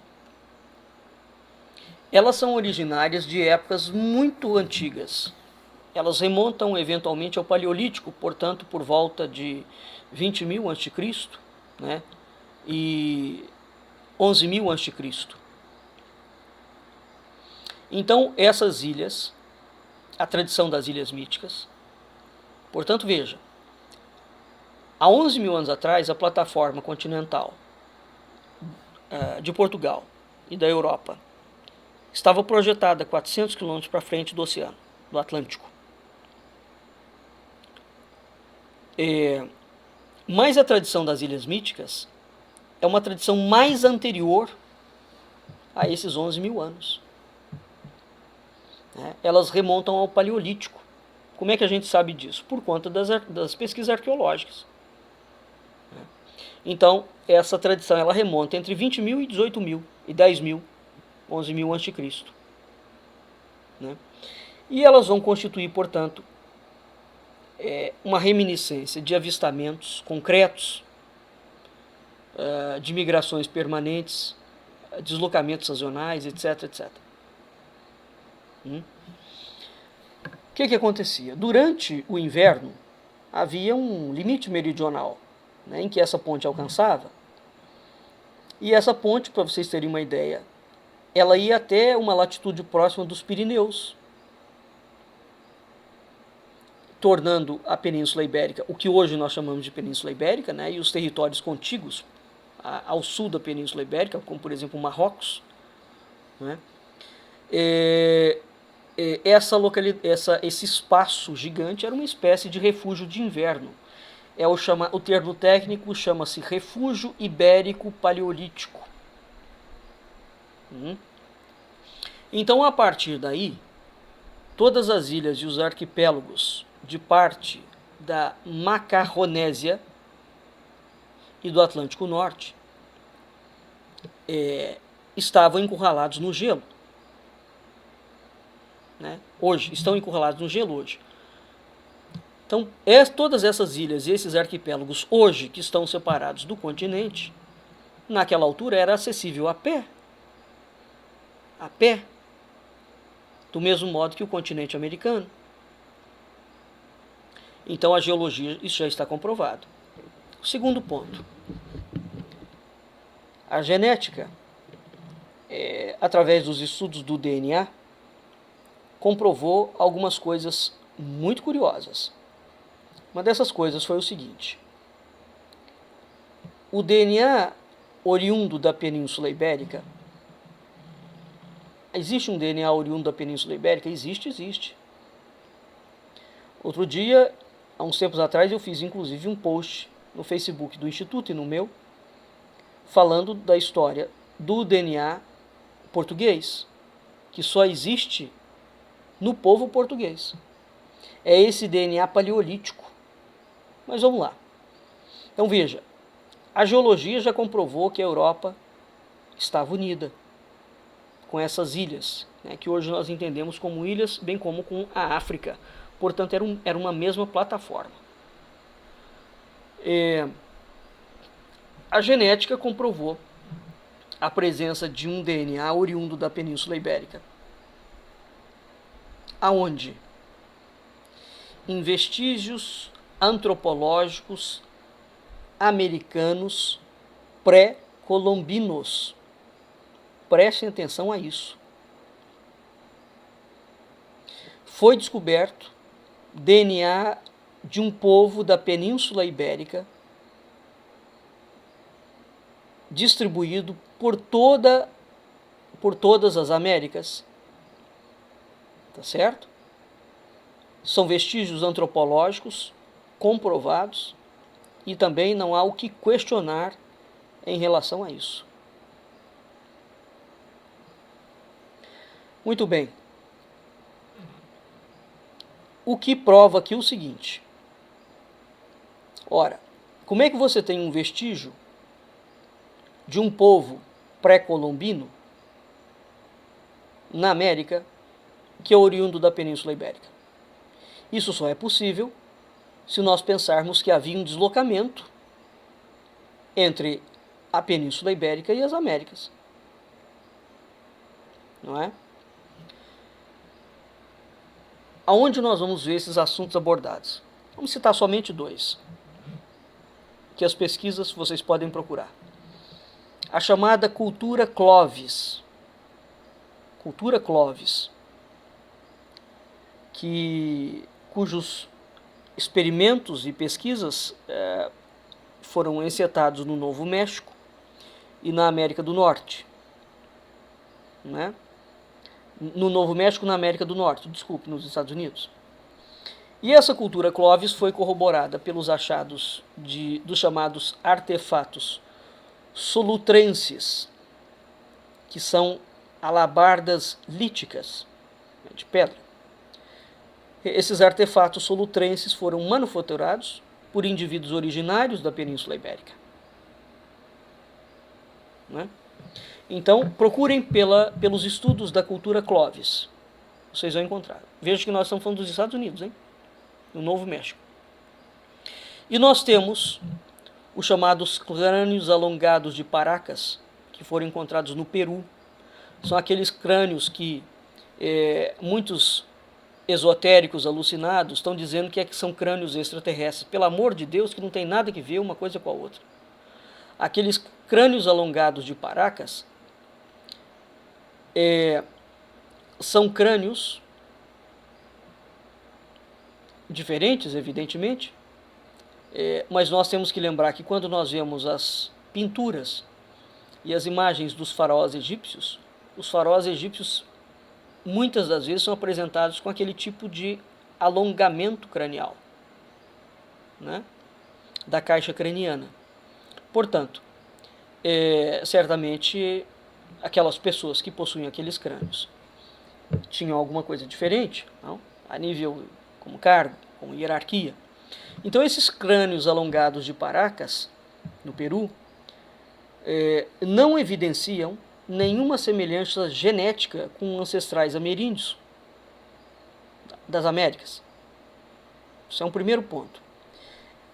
elas são originárias de épocas muito antigas. Elas remontam eventualmente ao Paleolítico, portanto, por volta de 20 mil a.C., né, e 11 mil a.C. Então, essas ilhas, a tradição das Ilhas Míticas, portanto, veja, há 11 mil anos atrás, a plataforma continental de Portugal e da Europa estava projetada 400 quilômetros para frente do oceano, do Atlântico. Mas a tradição das Ilhas Míticas é uma tradição mais anterior a esses 11 mil anos. Elas remontam ao Paleolítico. Como é que a gente sabe disso? Por conta das pesquisas arqueológicas. Então, essa tradição ela remonta entre 20 mil e 18 mil, e 10 mil, 11 mil a.C. Né? E elas vão constituir, portanto, uma reminiscência de avistamentos concretos, de migrações permanentes, deslocamentos sazonais, etc, etc. O que acontecia? Durante o inverno, havia um limite meridional, né, em que essa ponte alcançava, e essa ponte, para vocês terem uma ideia, ela ia até uma latitude próxima dos Pirineus, tornando a Península Ibérica, o que hoje nós chamamos de Península Ibérica, né, e os territórios contíguos ao sul da Península Ibérica, como por exemplo Marrocos, né, esse espaço gigante era uma espécie de refúgio de inverno. O termo técnico chama-se Refúgio Ibérico Paleolítico. Então, a partir daí, todas as ilhas e os arquipélagos de parte da Macarronésia e do Atlântico Norte estavam encurralados no gelo. Né? Hoje, estão encurralados no gelo hoje. Então, todas essas ilhas e esses arquipélagos hoje que estão separados do continente, naquela altura era acessível a pé. A pé. Do mesmo modo que o continente americano. Então, a geologia, isso já está comprovado. O segundo ponto. A genética, através dos estudos do DNA, comprovou algumas coisas muito curiosas. Uma dessas coisas foi o seguinte: o DNA oriundo da Península Ibérica, existe um DNA oriundo da Península Ibérica? Existe. Outro dia, há uns tempos atrás, eu fiz inclusive um post no Facebook do Instituto e no meu, falando da história do DNA português, que só existe no povo português. É esse DNA paleolítico. Mas vamos lá. Então veja, a geologia já comprovou que a Europa estava unida com essas ilhas, né, que hoje nós entendemos como ilhas, bem como com a África. Portanto, era uma mesma plataforma. A genética comprovou a presença de um DNA oriundo da Península Ibérica. Aonde? Em vestígios antropológicos americanos pré-colombinos. Prestem atenção a isso. Foi descoberto DNA de um povo da Península Ibérica distribuído por todas as Américas. Tá certo? São vestígios antropológicos comprovados e também não há o que questionar em relação a isso. Muito bem. O que prova aqui o seguinte. Ora, como é que você tem um vestígio de um povo pré-colombino na América que é oriundo da Península Ibérica? Isso só é possível se nós pensarmos que havia um deslocamento entre a Península Ibérica e as Américas. Não é? Aonde nós vamos ver esses assuntos abordados? Vamos citar somente dois, que as pesquisas vocês podem procurar. A chamada cultura Clovis. Cultura Clovis, cujos experimentos e pesquisas foram encetados no Novo México e na América do Norte. Né? No Novo México, na América do Norte, desculpe, nos Estados Unidos. E essa cultura Clovis foi corroborada pelos achados dos chamados artefatos solutrenses, que são alabardas líticas, de pedra. Esses artefatos solutrenses foram manufaturados por indivíduos originários da Península Ibérica. Né? Então, procurem pelos estudos da cultura Clovis. Vocês vão encontrar. Veja que nós estamos falando dos Estados Unidos, hein? No Novo México. E nós temos os chamados crânios alongados de Paracas, que foram encontrados no Peru. São aqueles crânios que muitos esotéricos alucinados estão dizendo que são crânios extraterrestres. Pelo amor de Deus, que não tem nada que ver uma coisa com a outra. Aqueles crânios alongados de Paracas são crânios diferentes, evidentemente, mas nós temos que lembrar que quando nós vemos as pinturas e as imagens dos faraós egípcios, os faraós egípcios muitas das vezes são apresentados com aquele tipo de alongamento cranial, né, da caixa craniana. Portanto, certamente aquelas pessoas que possuem aqueles crânios tinham alguma coisa diferente, não? A nível como cargo, como hierarquia. Então esses crânios alongados de Paracas, no Peru, não evidenciam nenhuma semelhança genética com ancestrais ameríndios das Américas. Isso é um primeiro ponto.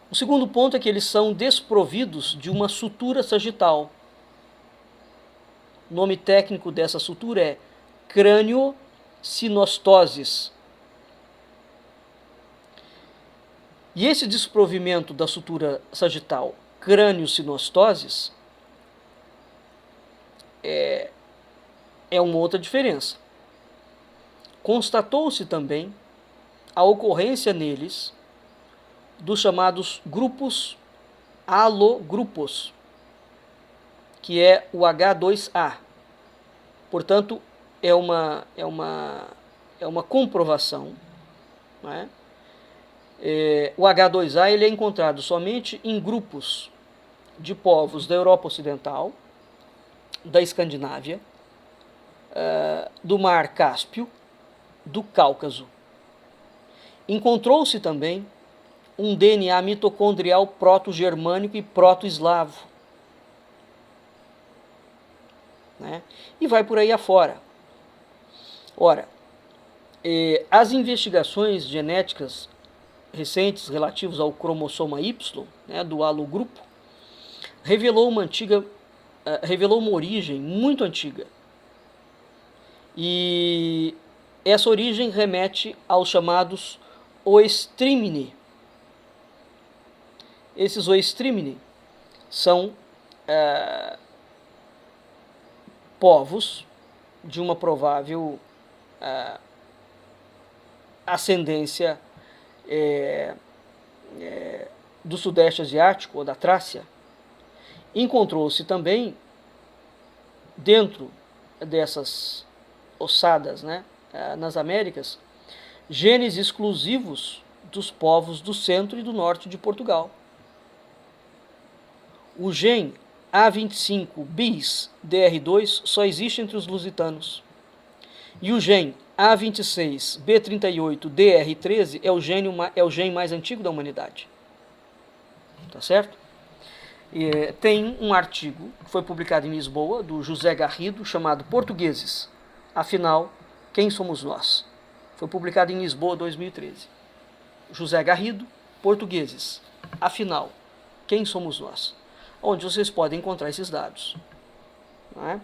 O segundo ponto é que eles são desprovidos de uma sutura sagital. O nome técnico dessa sutura é crânio-sinostosis. E esse desprovimento da sutura sagital crânio-sinostosis é uma outra diferença. Constatou-se também a ocorrência neles dos chamados grupos alogrupos, que é o H2A. Portanto, é uma comprovação. Né? O H2A ele é encontrado somente em grupos de povos da Europa Ocidental, da Escandinávia, do Mar Cáspio, do Cáucaso. Encontrou-se também um DNA mitocondrial proto-germânico e proto-eslavo. Né? E vai por aí afora. Ora, as investigações genéticas recentes relativas ao cromossoma Y, né, do halogrupo, revelou uma origem muito antiga. E essa origem remete aos chamados Oestrimini. Esses Oestrimini são povos de uma provável ascendência do Sudeste Asiático ou da Trácia. Encontrou-se também, dentro dessas ossadas, né, nas Américas, genes exclusivos dos povos do centro e do norte de Portugal. O gene A25 bis DR2 só existe entre os lusitanos. E o gene A26 B38 DR13 é o gene mais antigo da humanidade. Tá certo? Tem um artigo que foi publicado em Lisboa, do José Garrido, chamado Portugueses. Afinal, quem somos nós? Foi publicado em Lisboa, 2013. José Garrido, Portugueses. Afinal, quem somos nós? Onde vocês podem encontrar esses dados. Não é?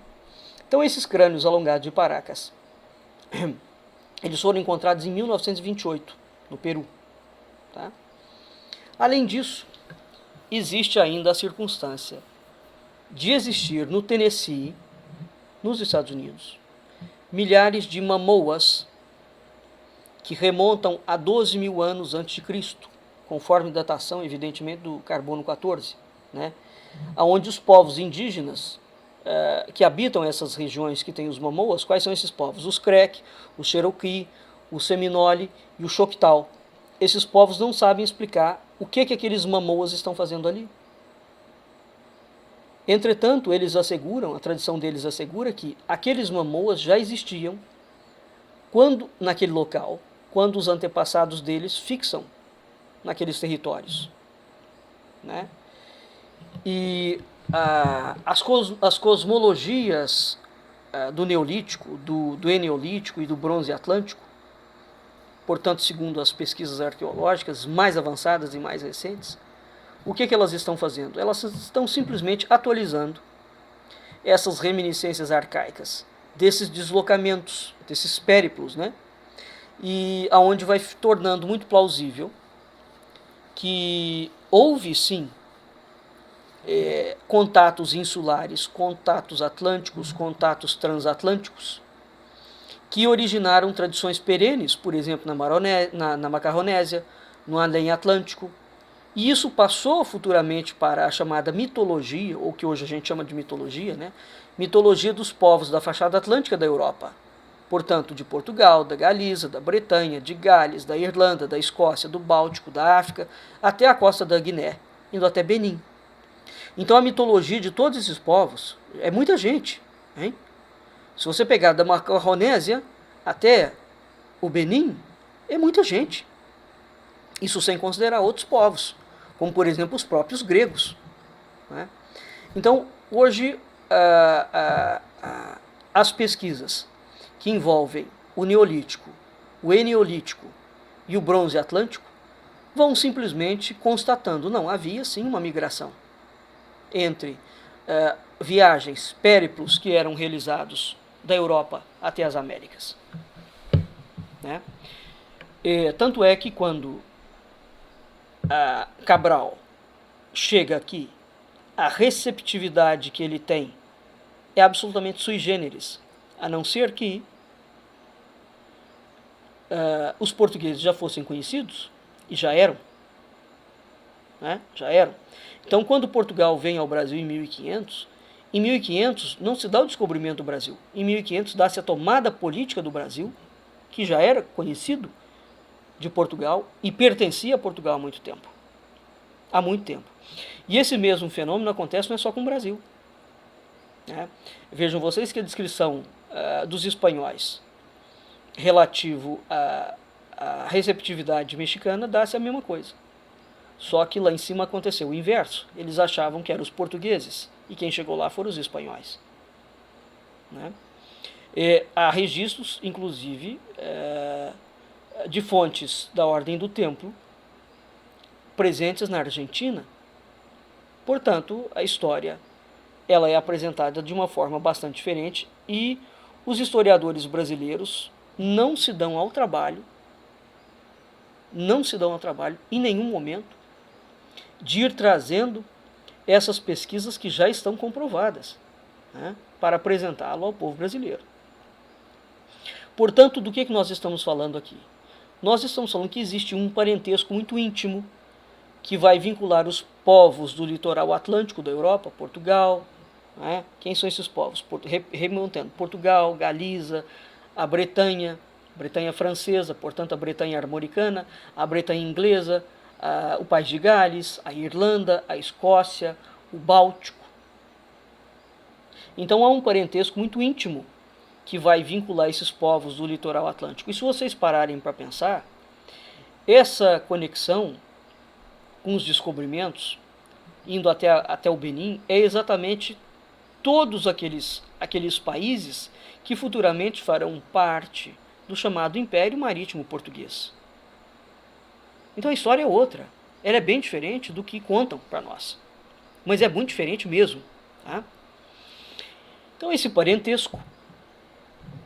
Então, esses crânios alongados de Paracas, eles foram encontrados em 1928, no Peru. Tá? Além disso, existe ainda a circunstância de existir no Tennessee, nos Estados Unidos, milhares de mamoas que remontam a 12 mil anos antes de Cristo, conforme datação, evidentemente, do carbono 14, né? Onde os povos indígenas que habitam essas regiões que têm os mamoas, quais são esses povos? Os Creek, os Cherokee, o Seminole e o Choctaw. Esses povos não sabem explicar o que aqueles mamoas estão fazendo ali. Entretanto, eles asseguram, a tradição deles assegura que aqueles mamoas já existiam naquele local, quando os antepassados deles fixam naqueles territórios. Né? E as cosmologias do Neolítico, do Eneolítico e do Bronze Atlântico, portanto, segundo as pesquisas arqueológicas mais avançadas e mais recentes, o que elas estão fazendo? Elas estão simplesmente atualizando essas reminiscências arcaicas, desses deslocamentos, desses périplos, né? E aonde vai tornando muito plausível que houve, sim, contatos insulares, contatos atlânticos, contatos transatlânticos, que originaram tradições perenes, por exemplo, na Macarronésia, no além Atlântico, e isso passou futuramente para a chamada mitologia, ou que hoje a gente chama de mitologia, né? Mitologia dos povos da fachada atlântica da Europa, portanto, de Portugal, da Galiza, da Bretanha, de Gales, da Irlanda, da Escócia, do Báltico, da África, até a costa da Guiné, indo até Benin. Então a mitologia de todos esses povos é muita gente, hein? Se você pegar da Macarronésia até o Benin, é muita gente. Isso sem considerar outros povos, como por exemplo os próprios gregos. Né? Então, hoje, as pesquisas que envolvem o Neolítico, o Eneolítico e o Bronze Atlântico vão simplesmente constatando, não, havia sim uma migração entre viagens, périplos que eram realizados da Europa até as Américas. Né? Tanto é que quando Cabral chega aqui, a receptividade que ele tem é absolutamente sui generis, a não ser que os portugueses já fossem conhecidos, e já eram. Né? Já eram. Então, quando Portugal vem ao Brasil em 1500 não se dá o descobrimento do Brasil. Em 1500 dá-se a tomada política do Brasil, que já era conhecido de Portugal e pertencia a Portugal há muito tempo. Há muito tempo. E esse mesmo fenômeno acontece não é só com o Brasil. Né? Vejam vocês que a descrição dos espanhóis relativo à receptividade mexicana dá-se a mesma coisa. Só que lá em cima aconteceu o inverso. Eles achavam que eram os portugueses e quem chegou lá foram os espanhóis. Né? Há registros, inclusive, de fontes da Ordem do Templo presentes na Argentina. Portanto, a história ela é apresentada de uma forma bastante diferente e os historiadores brasileiros não se dão ao trabalho em nenhum momento de ir trazendo essas pesquisas que já estão comprovadas, né, para apresentá-lo ao povo brasileiro. Portanto, do que nós estamos falando aqui? Nós estamos falando que existe um parentesco muito íntimo que vai vincular os povos do litoral atlântico da Europa, Portugal, né? Quem são esses povos? Remontando, Portugal, Galiza, a Bretanha francesa, portanto a Bretanha armoricana, a Bretanha inglesa, o País de Gales, a Irlanda, a Escócia, o Báltico. Então há um parentesco muito íntimo que vai vincular esses povos do litoral atlântico. E se vocês pararem para pensar, essa conexão com os descobrimentos, indo até o Benin, é exatamente todos aqueles países que futuramente farão parte do chamado Império Marítimo Português. Então a história é outra. Ela é bem diferente do que contam para nós. Mas é muito diferente mesmo. Tá? Então esse parentesco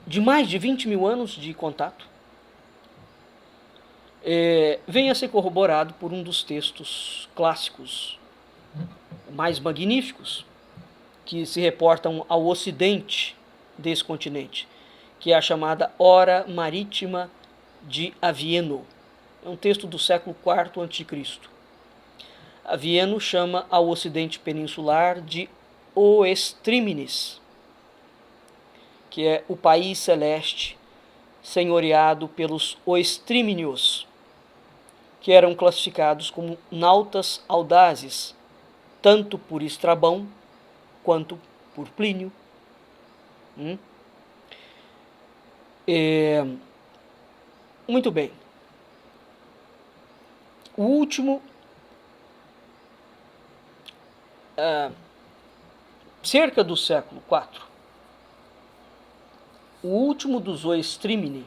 de mais de 20 mil anos de contato vem a ser corroborado por um dos textos clássicos mais magníficos que se reportam ao ocidente desse continente, que é a chamada Hora Marítima de Avienno. É um texto do século IV a.C. Avienno chama ao ocidente peninsular de Oestrímenes, que é o país celeste senhoreado pelos oestrímenos, que eram classificados como nautas audazes, tanto por Estrabão quanto por Plínio. Muito bem. O último, cerca do século IV, o último dos Oestrímeni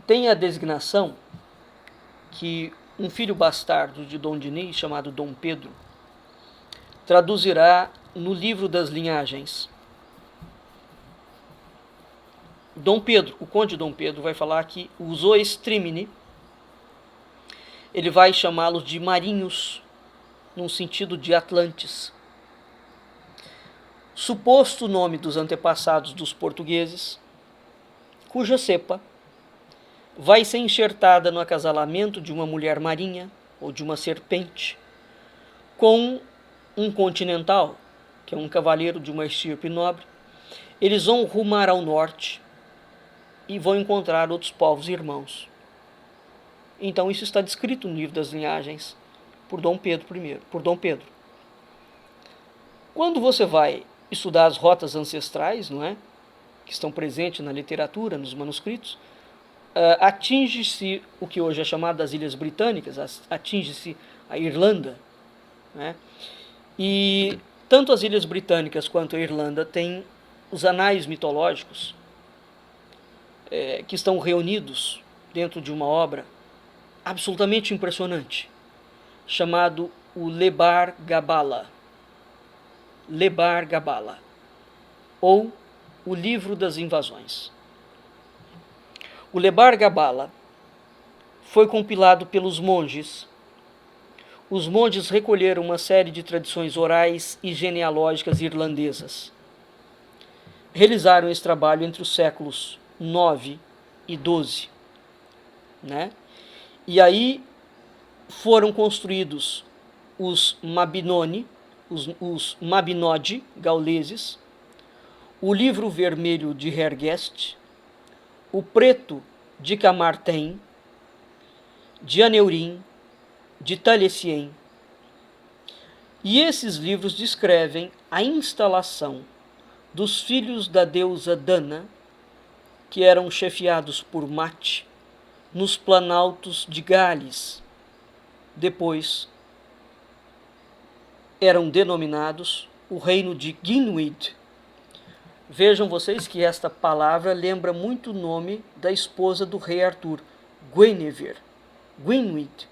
tem a designação que um filho bastardo de Dom Dinis, chamado Dom Pedro, traduzirá no livro das linhagens. Dom Pedro, o conde Dom Pedro, vai falar que os Oestrímeni, ele vai chamá-los de marinhos, no sentido de Atlantes. Suposto nome dos antepassados dos portugueses, cuja cepa vai ser enxertada no acasalamento de uma mulher marinha ou de uma serpente com um continental, que é um cavaleiro de uma estirpe nobre. Eles vão rumar ao norte e vão encontrar outros povos irmãos. Então isso está descrito no livro das linhagens por Dom Pedro I, por Dom Pedro. Quando você vai estudar as rotas ancestrais, não é, que estão presentes na literatura, nos manuscritos, atinge-se o que hoje é chamado das Ilhas Britânicas, atinge-se a Irlanda, né? E tanto as Ilhas Britânicas quanto a Irlanda têm os anais mitológicos que estão reunidos dentro de uma obra absolutamente impressionante, chamado o Lebar Gabála, ou o Livro das Invasões. O Lebar Gabála foi compilado pelos monges. Os monges recolheram uma série de tradições orais e genealógicas irlandesas. Realizaram esse trabalho entre os séculos 9 e 12, né? E aí foram construídos os Mabinogi gauleses, o Livro Vermelho de Hergest, o Preto de Camartain, de Aneurin, de Taliesin. E esses livros descrevem a instalação dos filhos da deusa Dana, que eram chefiados por Mate, nos planaltos de Gales. Depois eram denominados o reino de Gwynedd. Vejam vocês que esta palavra lembra muito o nome da esposa do rei Arthur, Guinevere, Gwynedd,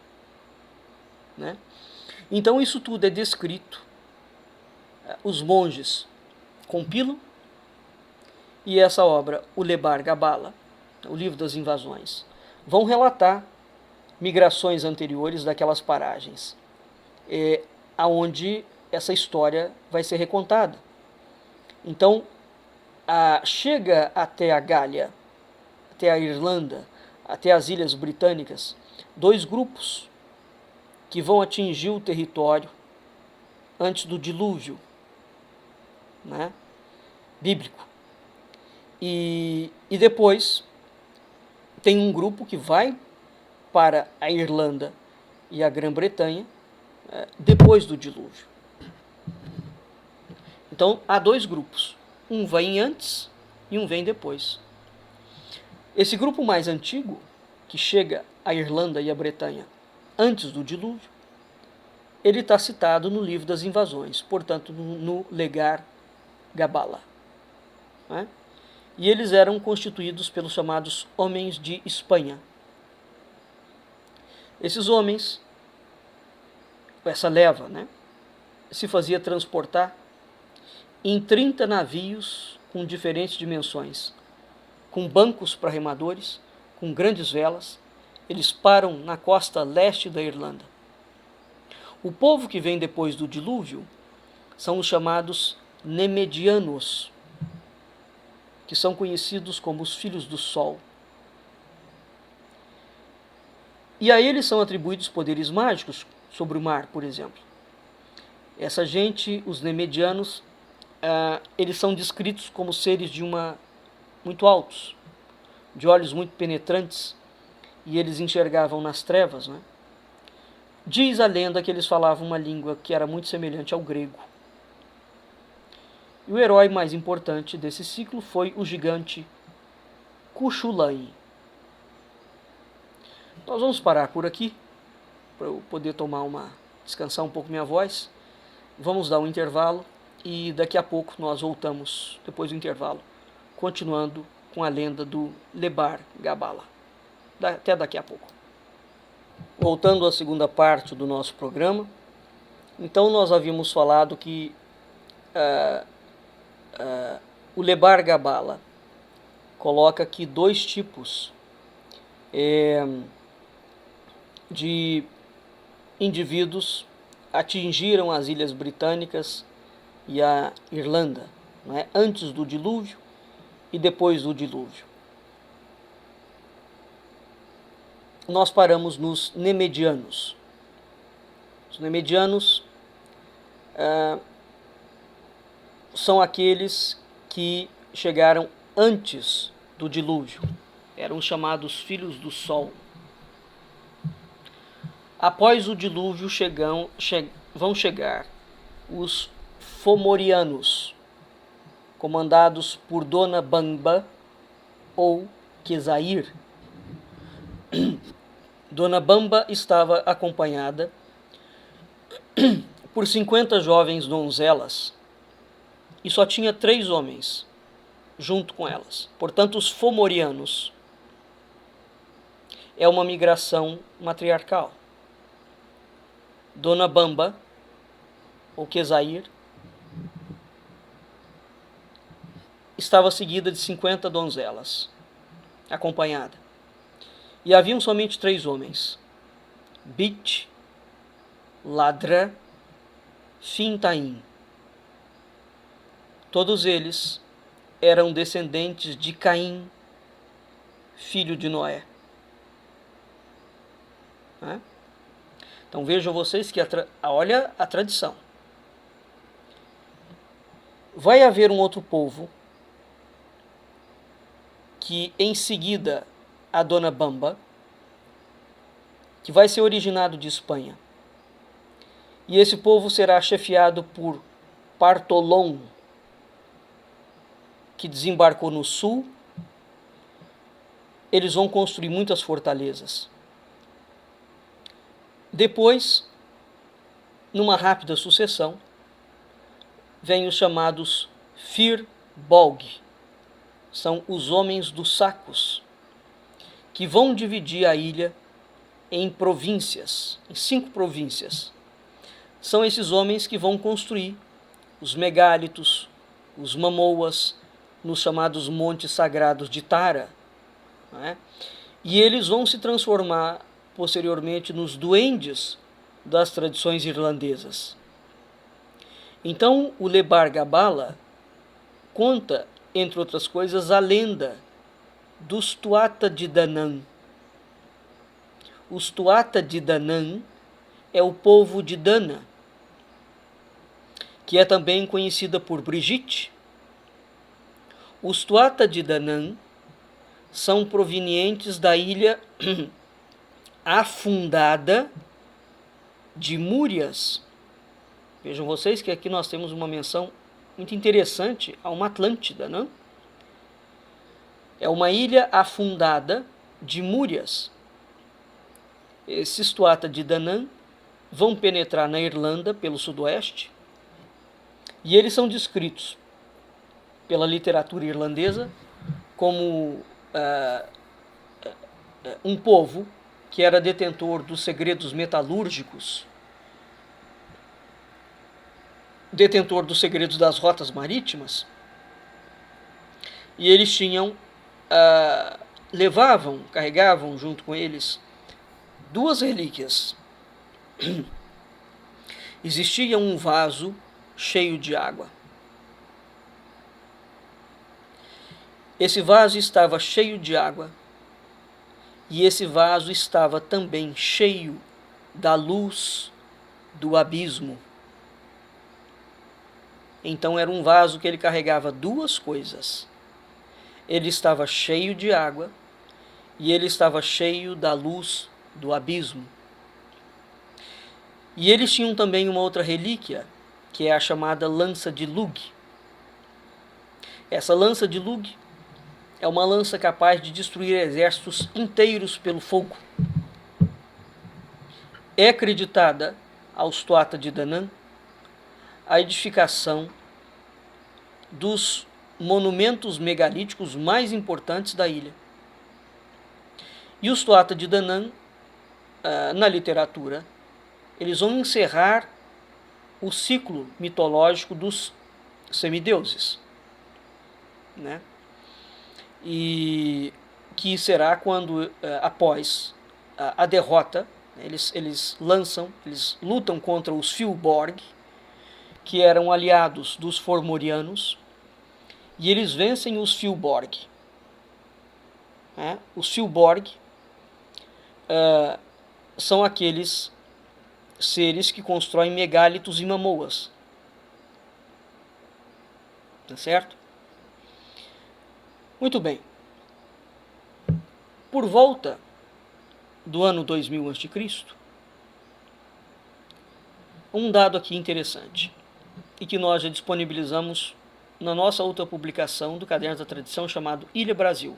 né? Então isso tudo é descrito. Os monges compilam, e essa obra, o Lebar Gabála, o Livro das Invasões, vão relatar migrações anteriores daquelas paragens, aonde essa história vai ser recontada. Então, chega até a Gália, até a Irlanda, até as Ilhas Britânicas, dois grupos que vão atingir o território antes do dilúvio, né, bíblico. E depois tem um grupo que vai para a Irlanda e a Grã-Bretanha depois do dilúvio. Então há dois grupos, um vem antes e um vem depois. Esse grupo mais antigo, que chega à Irlanda e à Bretanha antes do dilúvio, ele está citado no livro das invasões, portanto no Legar Gabala, né? E eles eram constituídos pelos chamados homens de Espanha. Esses homens, essa leva, né, se fazia transportar em 30 navios com diferentes dimensões, com bancos para remadores, com grandes velas. Eles param na costa leste da Irlanda. O povo que vem depois do dilúvio são os chamados Nemedianos, que são conhecidos como os filhos do sol. E a eles são atribuídos poderes mágicos sobre o mar, por exemplo. Essa gente, os Nemedianos, eles são descritos como seres muito altos, de olhos muito penetrantes, e eles enxergavam nas trevas, né? Diz a lenda que eles falavam uma língua que era muito semelhante ao grego. E o herói mais importante desse ciclo foi o gigante Cuchulainn. Nós vamos parar por aqui, para eu poder descansar um pouco minha voz. Vamos dar um intervalo e daqui a pouco nós voltamos, depois do intervalo, continuando com a lenda do Legar Gabala. Até daqui a pouco. Voltando à segunda parte do nosso programa, então nós havíamos falado que o Legar Gabala coloca aqui dois tipos de indivíduos atingiram as Ilhas Britânicas e a Irlanda, né, antes do dilúvio e depois do dilúvio. Nós paramos nos Nemedianos. Os Nemedianos são aqueles que chegaram antes do dilúvio. Eram chamados filhos do sol. Após o dilúvio vão chegar os Fomorianos, comandados por Dona Bamba ou Quesair. Dona Bamba estava acompanhada por 50 jovens donzelas e só tinha 3 homens junto com elas. Portanto, os Fomorianos é uma migração matriarcal. Dona Bamba, ou Quesair, estava seguida de 50 donzelas, acompanhada. E haviam somente 3 homens: Bit, Ladra, Fintain. Todos eles eram descendentes de Caim, filho de Noé. Então vejam vocês que olha a tradição. Vai haver um outro povo que em seguida a Dona Bamba, que vai ser originado de Espanha. E esse povo será chefiado por Partolón, que desembarcou no sul. Eles vão construir muitas fortalezas. Depois, numa rápida sucessão, vêm os chamados Fir Bolg. São os homens dos sacos, que vão dividir a ilha em províncias, em 5 províncias. São esses homens que vão construir os megálitos, os mamoas, nos chamados montes sagrados de Tara, né? E eles vão se transformar posteriormente nos duendes das tradições irlandesas. Então, o Lebar Gabála conta, entre outras coisas, a lenda dos Tuatha de Danann. Os Tuatha de Danann é o povo de Dana, que é também conhecida por Brigitte. Os Tuatha de Danann são provenientes da ilha afundada de Múrias. Vejam vocês que aqui nós temos uma menção muito interessante a uma Atlântida, né? É uma ilha afundada de Múrias. Esses Tuatha de Danann vão penetrar na Irlanda pelo sudoeste e eles são descritos pela literatura irlandesa como um povo que era detentor dos segredos metalúrgicos, detentor dos segredos das rotas marítimas, e eles tinham, carregavam junto com eles duas relíquias. Existia um vaso cheio de água. Esse vaso estava cheio de água, e esse vaso estava também cheio da luz do abismo. Então era um vaso que ele carregava duas coisas. Ele estava cheio de água e ele estava cheio da luz do abismo. E eles tinham também uma outra relíquia, que é a chamada lança de Lugh. Essa lança de Lugh é uma lança capaz de destruir exércitos inteiros pelo fogo. É acreditada aos Tuatha de Danann a edificação dos monumentos megalíticos mais importantes da ilha. E os Tuatha de Danann, na literatura, eles vão encerrar o ciclo mitológico dos semideuses, né? E que será quando, após a derrota, eles lutam contra os Fëlborg, que eram aliados dos Fomorianos, e eles vencem os Fëlborg. Os Fëlborg são aqueles seres que constroem megálitos e mamoas. Tá certo? Muito bem. Por volta do ano 2000 a.C., um dado aqui interessante, e que nós já disponibilizamos na nossa outra publicação do Caderno da Tradição, chamado Ilha Brasil.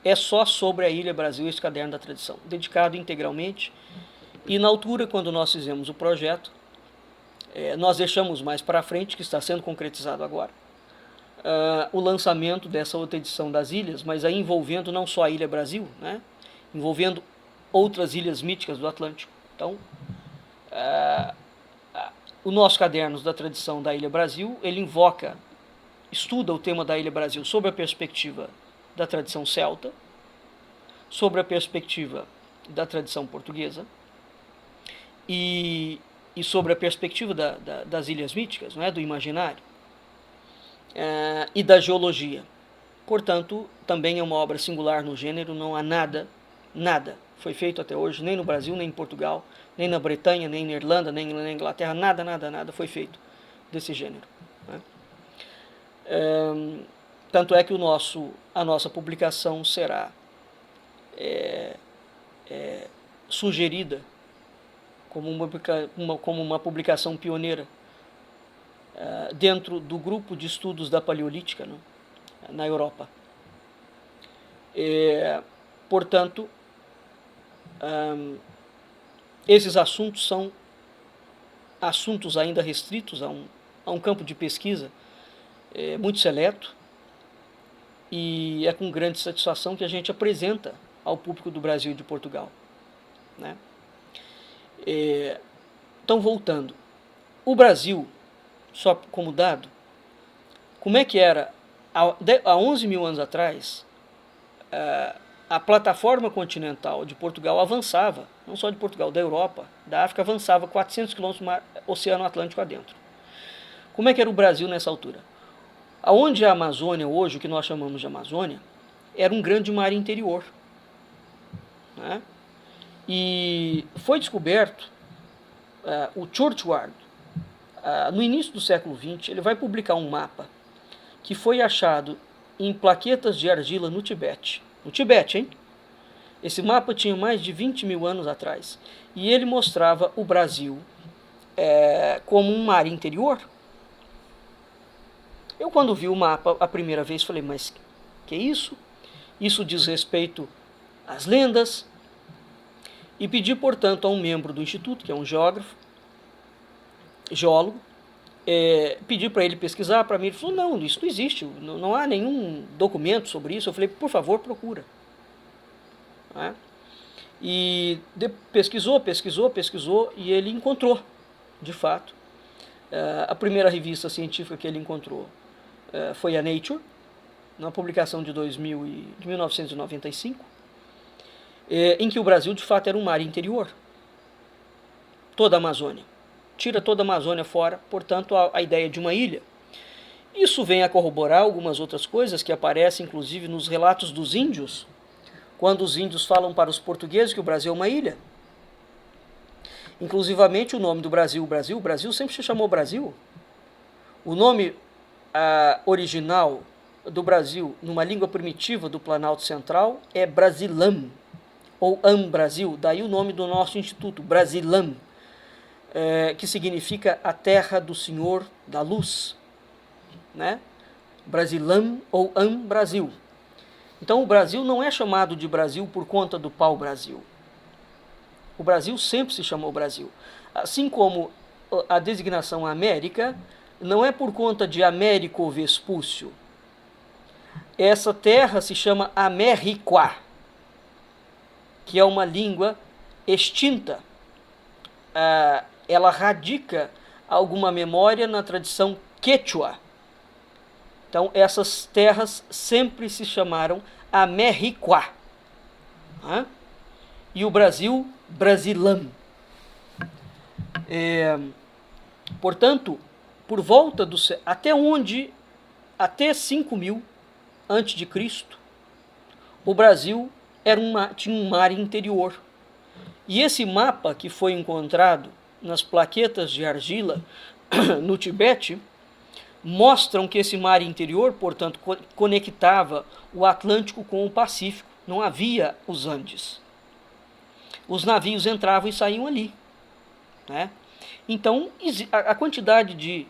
É só sobre a Ilha Brasil esse Caderno da Tradição, dedicado integralmente. E na altura, quando nós fizemos o projeto, nós deixamos mais para frente, que está sendo concretizado agora, o lançamento dessa outra edição das ilhas, mas aí envolvendo não só a Ilha Brasil, né, envolvendo outras ilhas míticas do Atlântico. Então, o nosso Caderno da Tradição da Ilha Brasil, ele estuda o tema da Ilha Brasil sob a perspectiva da tradição celta, sobre a perspectiva da tradição portuguesa e sobre a perspectiva das ilhas míticas, não é, do imaginário, e da geologia. Portanto, também é uma obra singular no gênero, não há nada foi feito até hoje, nem no Brasil, nem em Portugal, nem na Bretanha, nem na Irlanda, nem na Inglaterra, nada foi feito desse gênero, né? Tanto é que a nossa publicação será sugerida como uma publicação pioneira dentro do grupo de estudos da Paleolítica, né, na Europa. Portanto, esses assuntos são assuntos ainda restritos a um campo de pesquisa muito seleto, e é com grande satisfação que a gente apresenta ao público do Brasil e de Portugal, né? Então, voltando, o Brasil, só como dado, como é que era há 11 mil anos atrás, a plataforma continental de Portugal avançava, não só de Portugal, da Europa, da África, avançava 400 quilômetros Oceano Atlântico adentro. Como é que era o Brasil nessa altura? Aonde a Amazônia hoje, o que nós chamamos de Amazônia, era um grande mar interior, né? E foi descoberto, o Churchward, no início do século XX, ele vai publicar um mapa que foi achado em plaquetas de argila no Tibete. No Tibete, hein? Esse mapa tinha mais de 20 mil anos atrás. E ele mostrava o Brasil como um mar interior. Eu, quando vi o mapa a primeira vez, falei, mas que é isso? Isso diz respeito às lendas. E pedi, portanto, a um membro do Instituto, que é um geólogo, pedi para ele pesquisar para mim. Ele falou, não, isso não existe, não há nenhum documento sobre isso. Eu falei, por favor, procura. E pesquisou, e ele encontrou, de fato. A primeira revista científica que ele encontrou foi a Nature, na publicação de 1995, em que o Brasil, de fato, era um mar interior. Toda a Amazônia. Tira toda a Amazônia fora, portanto, a ideia de uma ilha. Isso vem a corroborar algumas outras coisas que aparecem, inclusive, nos relatos dos índios, quando os índios falam para os portugueses que o Brasil é uma ilha. Inclusivamente, o nome do Brasil, o Brasil sempre se chamou Brasil. O nome original do Brasil, numa língua primitiva do Planalto Central, é Brasilam, ou Brasil, daí o nome do nosso instituto, Brasilam, que significa a terra do Senhor da luz, né? Brasilam ou Brasil. Então o Brasil não é chamado de Brasil por conta do pau-brasil. O Brasil sempre se chamou Brasil. Assim como a designação América não é por conta de Américo Vespúcio. Essa terra se chama América, que é uma língua extinta. Ela radica alguma memória na tradição quechua. Então, essas terras sempre se chamaram América. E o Brasil, Brasilam. Portanto, por volta do... Até 5.000 antes de Cristo, o Brasil tinha um mar interior. E esse mapa que foi encontrado nas plaquetas de argila no Tibete mostram que esse mar interior, portanto, conectava o Atlântico com o Pacífico. Não havia os Andes. Os navios entravam e saíam ali, né? Então, a quantidade de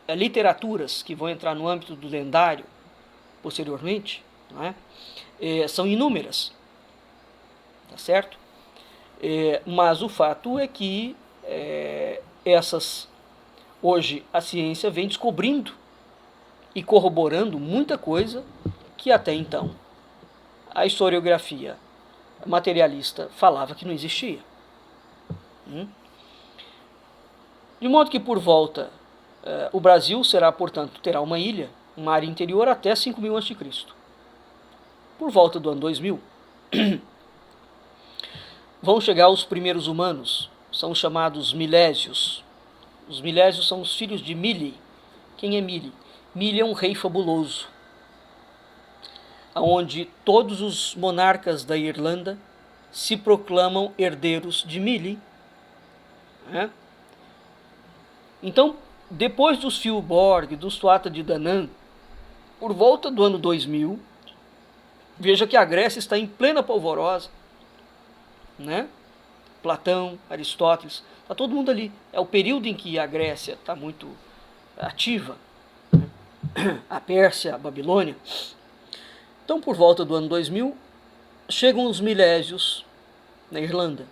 literaturas que vão entrar no âmbito do lendário posteriormente, né, são inúmeras, tá certo? Mas o fato é que hoje a ciência vem descobrindo e corroborando muita coisa que até então a historiografia materialista falava que não existia. De modo que por volta, o Brasil terá uma ilha, uma área interior até 5.000 a.C. Por volta do ano 2000, vão chegar os primeiros humanos, são chamados milésios. Os milésios são os filhos de Mili. Quem é Mili? Mili é um rei fabuloso, onde todos os monarcas da Irlanda se proclamam herdeiros de Mili. Então, depois dos Fëlborg, dos Tuatha de Danann, por volta do ano 2000, veja que a Grécia está em plena polvorosa, né? Platão, Aristóteles, está todo mundo ali. É o período em que a Grécia está muito ativa, a Pérsia, a Babilônia. Então, por volta do ano 2000, chegam os milésios na Irlanda.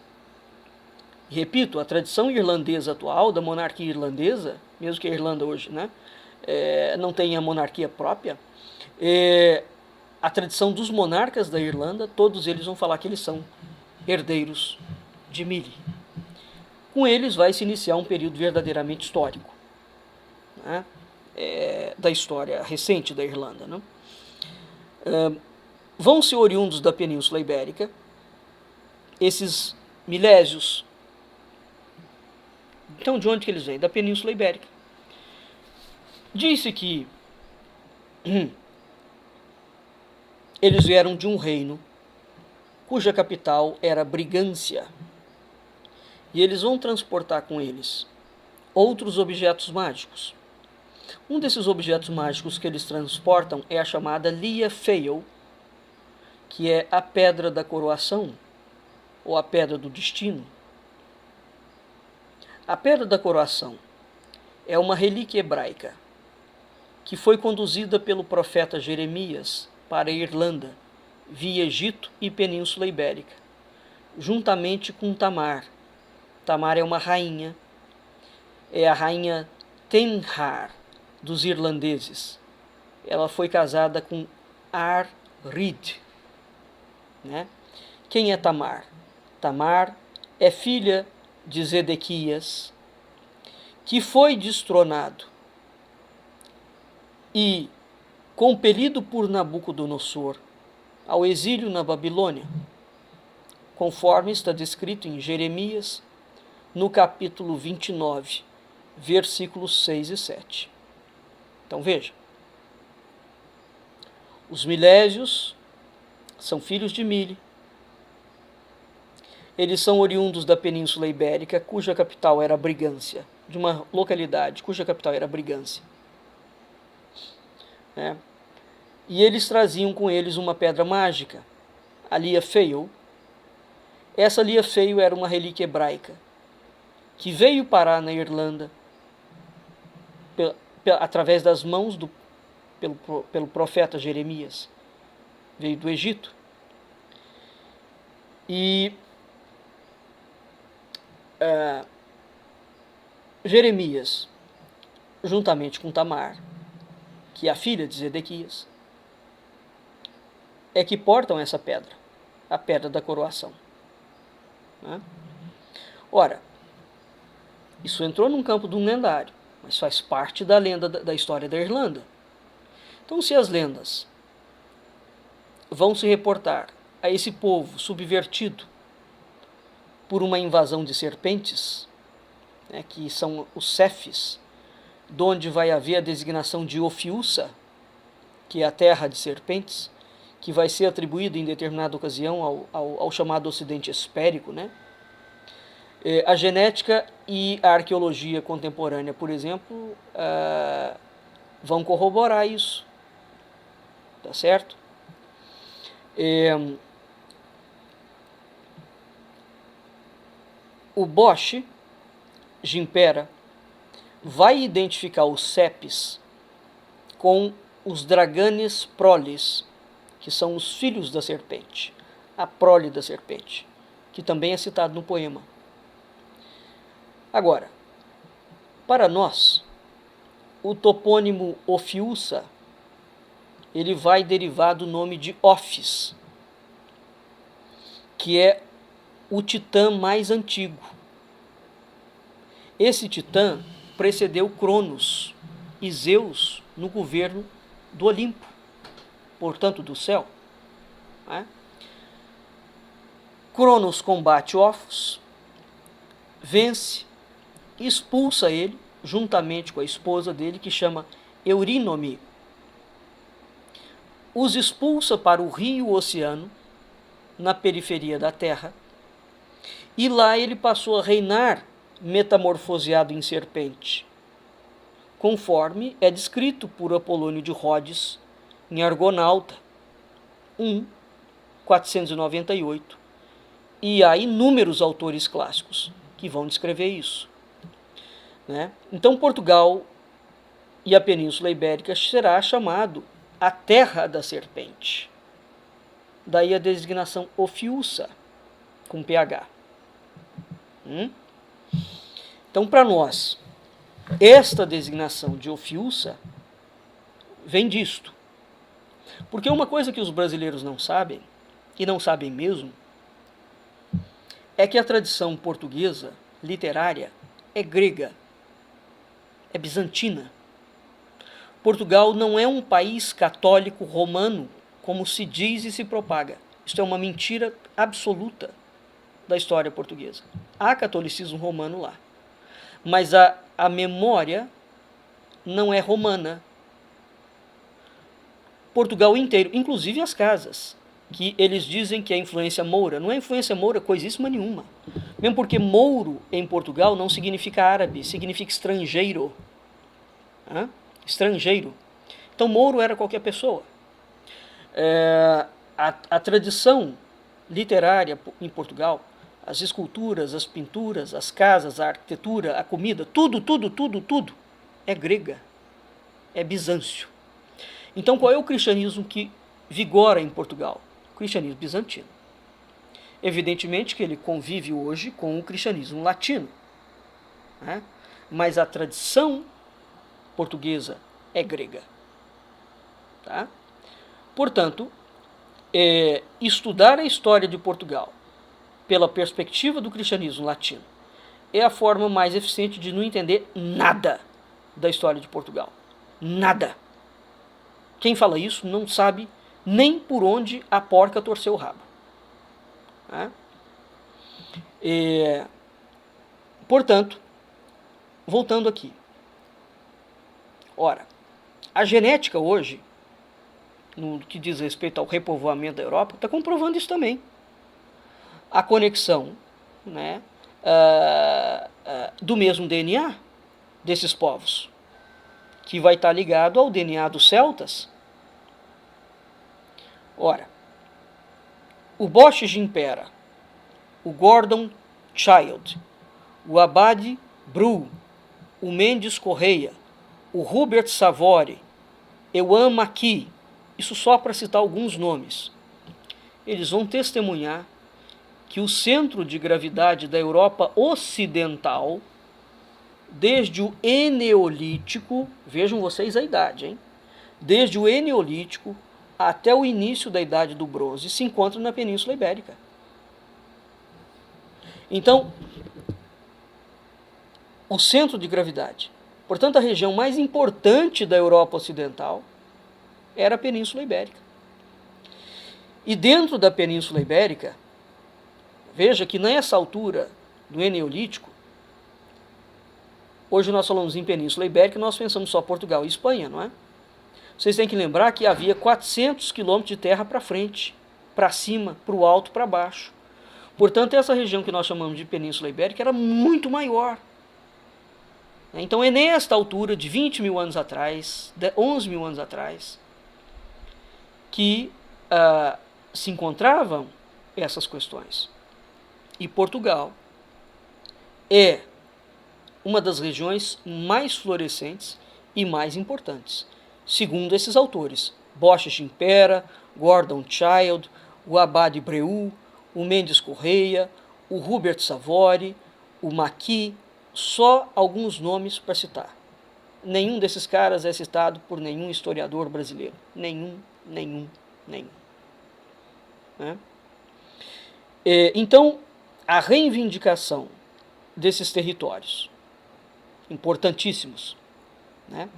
E, repito, a tradição irlandesa atual, da monarquia irlandesa, mesmo que a Irlanda hoje, né, não tenha monarquia própria, a tradição dos monarcas da Irlanda, todos eles vão falar que eles são herdeiros de Mili. Com eles vai se iniciar um período verdadeiramente histórico, né, da história recente da Irlanda, né? vão ser oriundos da Península Ibérica, esses milésios. Então, de onde que eles vêm? Da Península Ibérica. Disse que eles vieram de um reino cuja capital era Brigância. E eles vão transportar com eles outros objetos mágicos. Um desses objetos mágicos que eles transportam é a chamada Lia Fale, que é a pedra da coroação, ou a pedra do destino. A pedra da coroação é uma relíquia hebraica que foi conduzida pelo profeta Jeremias para a Irlanda, via Egito e Península Ibérica, juntamente com Tamar. Tamar é uma rainha, é a rainha Tenhar dos irlandeses. Ela foi casada com Ar-Rid, né? Quem é Tamar? Tamar é filha de Zedequias, que foi destronado e compelido por Nabucodonosor ao exílio na Babilônia, conforme está descrito em Jeremias, no capítulo 29, versículos 6 e 7. Então veja, os milésios são filhos de Mili. Eles são oriundos da Península Ibérica, cuja capital era Brigância, de uma localidade cuja capital era Brigância. E eles traziam com eles uma pedra mágica, a Lia Fale. Essa Lia Fale era uma relíquia hebraica, que veio parar na Irlanda através das mãos pelo profeta Jeremias. Veio do Egito. E Jeremias, juntamente com Tamar, que é a filha de Zedequias, é que portam essa pedra, a pedra da coroação. Ora, isso entrou num campo de um lendário, mas faz parte da lenda da história da Irlanda. Então, se as lendas vão se reportar a esse povo subvertido por uma invasão de serpentes, que são os Cefis, de onde vai haver a designação de Ophiussa, que é a terra de serpentes, que vai ser atribuída em determinada ocasião ao chamado Ocidente Espérico, A genética e a arqueologia contemporânea, por exemplo, vão corroborar isso. Tá certo? O Bosch, Gimpera, vai identificar os Cepes com os Draganes proles, que são os filhos da serpente, a prole da serpente, que também é citado no poema. Agora, para nós, o topônimo Ophiussa, ele vai derivar do nome de Ophis, que é o titã mais antigo. Esse titã precedeu Cronos e Zeus no governo do Olimpo, portanto do céu. Cronos combate Ophis, vence, expulsa ele, juntamente com a esposa dele, que chama Eurínome. Os expulsa para o rio Oceano, na periferia da Terra, e lá ele passou a reinar metamorfoseado em serpente, conforme é descrito por Apolônio de Rhodes em Argonauta 498, e há inúmeros autores clássicos que vão descrever isso. Então Portugal e a Península Ibérica será chamado a terra da serpente. Daí a designação Ophiussa, com PH. Então, para nós, esta designação de Ophiussa vem disto. Porque uma coisa que os brasileiros não sabem, e não sabem mesmo, é que a tradição portuguesa literária é grega, é bizantina. Portugal não é um país católico romano como se diz e se propaga. Isto é uma mentira absoluta da história portuguesa. Há catolicismo romano lá, mas a memória não é romana. Portugal inteiro, inclusive as casas, que eles dizem que é influência moura. Não é influência moura coisíssima nenhuma. Mesmo porque mouro em Portugal não significa árabe, significa estrangeiro. Estrangeiro. Então mouro era qualquer pessoa. A tradição literária em Portugal, as esculturas, as pinturas, as casas, a arquitetura, a comida, tudo é grega, é bizâncio. Então qual é o cristianismo que vigora em Portugal? O cristianismo bizantino. Evidentemente que ele convive hoje com o cristianismo latino, né? Mas a tradição portuguesa é grega. Tá? Portanto, estudar a história de Portugal pela perspectiva do cristianismo latino é a forma mais eficiente de não entender nada da história de Portugal. Nada. Quem fala isso não sabe nem por onde a porca torceu o rabo. Portanto, voltando aqui. Ora, a genética hoje, no que diz respeito ao repovoamento da Europa, está comprovando isso também. A conexão, né, do mesmo DNA desses povos, que vai estar ligado ao DNA dos celtas. Ora, o Bosch de Impera, o Gordon Child, o Abade Bru, o Mendes Correia, o Hubert Savory, Euan Maqui, isso só para citar alguns nomes, eles vão testemunhar que o centro de gravidade da Europa Ocidental, desde o Eneolítico, vejam vocês a idade, hein? Desde o Eneolítico até o início da Idade do Bronze, se encontra na Península Ibérica. Então, o centro de gravidade, portanto, a região mais importante da Europa Ocidental era a Península Ibérica. E dentro da Península Ibérica, veja que nessa altura do Eneolítico, hoje nós falamos em Península Ibérica e nós pensamos só Portugal e Espanha, não é? Vocês têm que lembrar que havia 400 quilômetros de terra para frente, para cima, para o alto, para baixo. Portanto, essa região que nós chamamos de Península Ibérica era muito maior. Então é nesta altura de 20 mil anos atrás, 11 mil anos atrás, que se encontravam essas questões. E Portugal é uma das regiões mais florescentes e mais importantes, segundo esses autores, Bosch de Impera, Gordon Child, o Abade Breu, o Mendes Correia, o Hubert Savory, o Maqui, só alguns nomes para citar. Nenhum desses caras é citado por nenhum historiador brasileiro. Nenhum. Né? Então, a reivindicação desses territórios, importantíssimos, né?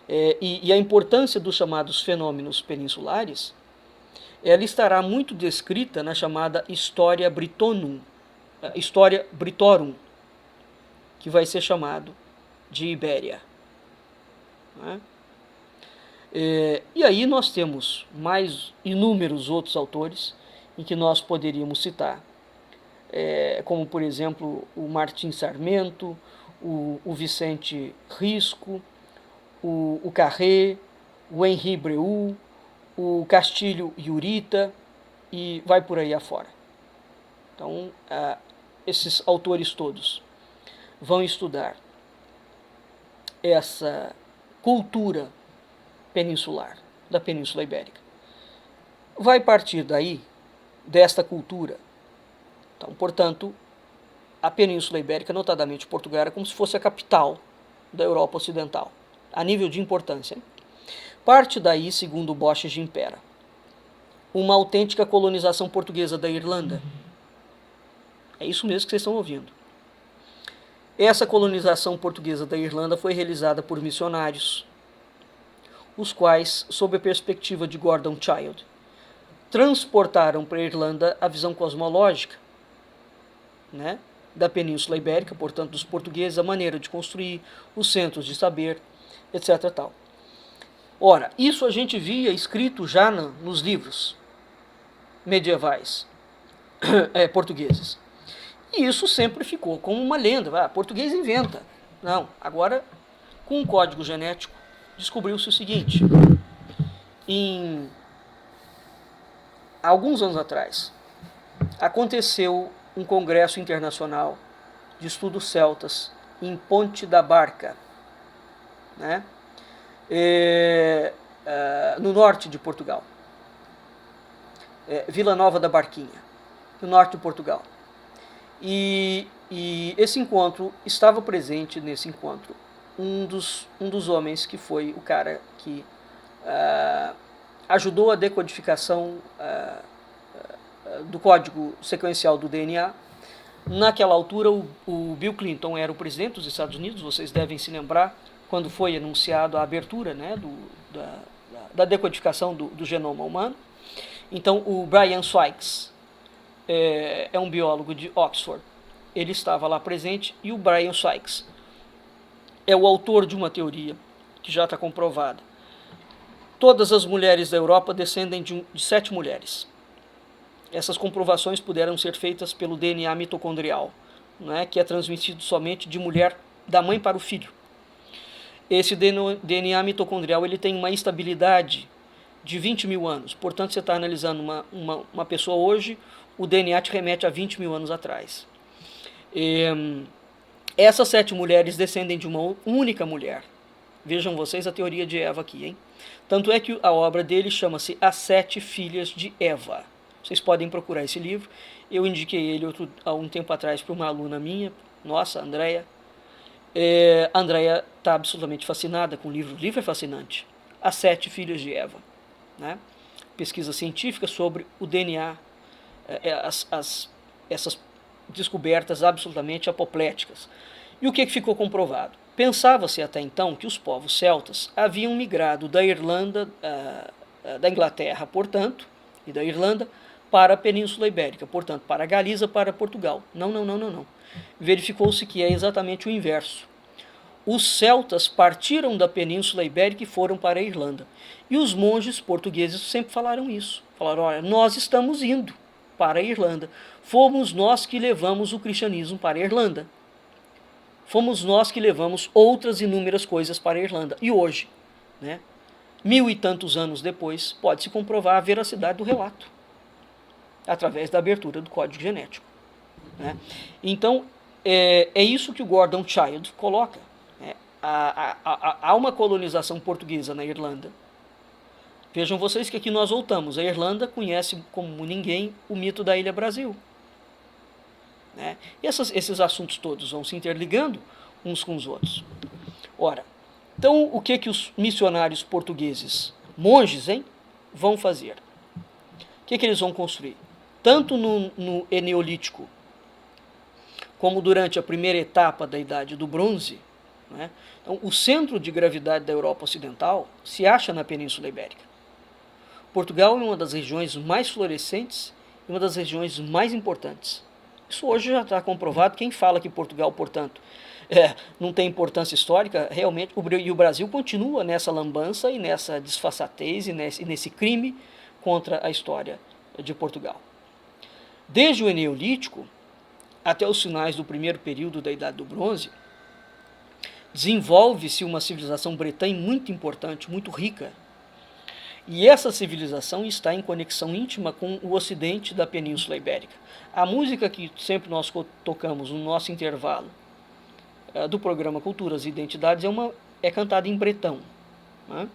E a importância dos chamados fenômenos peninsulares, ela estará muito descrita na chamada Historia Britonum, Historia Britorum, que vai ser chamado de Ibéria. Né? E aí nós temos mais inúmeros outros autores em que nós poderíamos citar, como por exemplo o Martim Sarmento, o Vicente Risco, o Carré, o Henri Breu, o Castilho Iurita, e vai por aí afora. Então, esses autores todos vão estudar essa cultura peninsular, da Península Ibérica. Vai partir daí, desta cultura. Então, portanto, a Península Ibérica, notadamente Portugal, era como se fosse a capital da Europa Ocidental, a nível de importância. Parte daí, segundo Bosch de Impera, uma autêntica colonização portuguesa da Irlanda. É isso mesmo que vocês estão ouvindo. Essa colonização portuguesa da Irlanda foi realizada por missionários, os quais, sob a perspectiva de Gordon Child, transportaram para a Irlanda a visão cosmológica, né, da Península Ibérica, portanto dos portugueses, a maneira de construir, os centros de saber, etc. Tal. Ora, isso a gente via escrito já nos livros medievais portugueses. E isso sempre ficou como uma lenda. Português inventa. Não, agora, com o código genético, descobriu-se o seguinte. Em alguns anos atrás, aconteceu um congresso internacional de estudos celtas em Ponte da Barca, né? No norte de Portugal. Vila Nova da Barquinha, no norte de Portugal. E esse encontro, estava presente nesse encontro um dos homens que foi o cara que ajudou a decodificação do código sequencial do DNA. Naquela altura, o Bill Clinton era o presidente dos Estados Unidos, vocês devem se lembrar, quando foi anunciado a abertura, né, da decodificação do genoma humano. Então, o Brian Sykes é um biólogo de Oxford, ele estava lá presente, e o Brian Sykes é o autor de uma teoria que já está comprovada. Todas as mulheres da Europa descendem de 7 mulheres. Essas comprovações puderam ser feitas pelo DNA mitocondrial, né, que é transmitido somente de mulher, da mãe para o filho. Esse DNA mitocondrial ele tem uma estabilidade de 20 mil anos. Portanto, você está analisando uma pessoa hoje, o DNA te remete a 20 mil anos atrás. Essas 7 mulheres descendem de uma única mulher. Vejam vocês a teoria de Eva aqui, hein? Tanto é que a obra dele chama-se As 7 Filhas de Eva. Vocês podem procurar esse livro. Eu indiquei ele há um tempo atrás para uma aluna minha, nossa, Andréia. A Andréia está absolutamente fascinada com o livro. O livro é fascinante. As 7 Filhas de Eva, né? Pesquisa científica sobre o DNA, essas descobertas absolutamente apopléticas. E o que ficou comprovado? Pensava-se até então que os povos celtas haviam migrado da Irlanda, da Inglaterra, portanto, e da Irlanda, para a Península Ibérica, portanto, para a Galiza, para Portugal. Não. Verificou-se que é exatamente o inverso. Os celtas partiram da Península Ibérica e foram para a Irlanda. E os monges portugueses sempre falaram isso. Falaram, olha, nós estamos indo para a Irlanda. Fomos nós que levamos o cristianismo para a Irlanda. Fomos nós que levamos outras inúmeras coisas para a Irlanda. E hoje, né, 1000 e tantos anos depois, pode-se comprovar a veracidade do relato, através da abertura do código genético, né? Então, é isso que o Gordon Childe coloca. Né? Há uma colonização portuguesa na Irlanda. Vejam vocês que aqui nós voltamos. A Irlanda conhece como ninguém o mito da Ilha Brasil. Né? E esses assuntos todos vão se interligando uns com os outros. Ora, então o que os missionários portugueses, monges, vão fazer? O que eles vão construir? Tanto no Eneolítico, como durante a primeira etapa da Idade do Bronze, né? Então, o centro de gravidade da Europa Ocidental se acha na Península Ibérica. Portugal é uma das regiões mais florescentes e uma das regiões mais importantes. Isso hoje já está comprovado. Quem fala que Portugal, portanto, não tem importância histórica, realmente, e o Brasil continua nessa lambança e nessa desfaçatez e nesse crime contra a história de Portugal. Desde o Eneolítico até os finais do primeiro período da Idade do Bronze, desenvolve-se uma civilização bretã muito importante, muito rica. E essa civilização está em conexão íntima com o ocidente da Península Ibérica. A música que sempre nós tocamos no nosso intervalo do programa Culturas e Identidades é cantada em bretão. Né?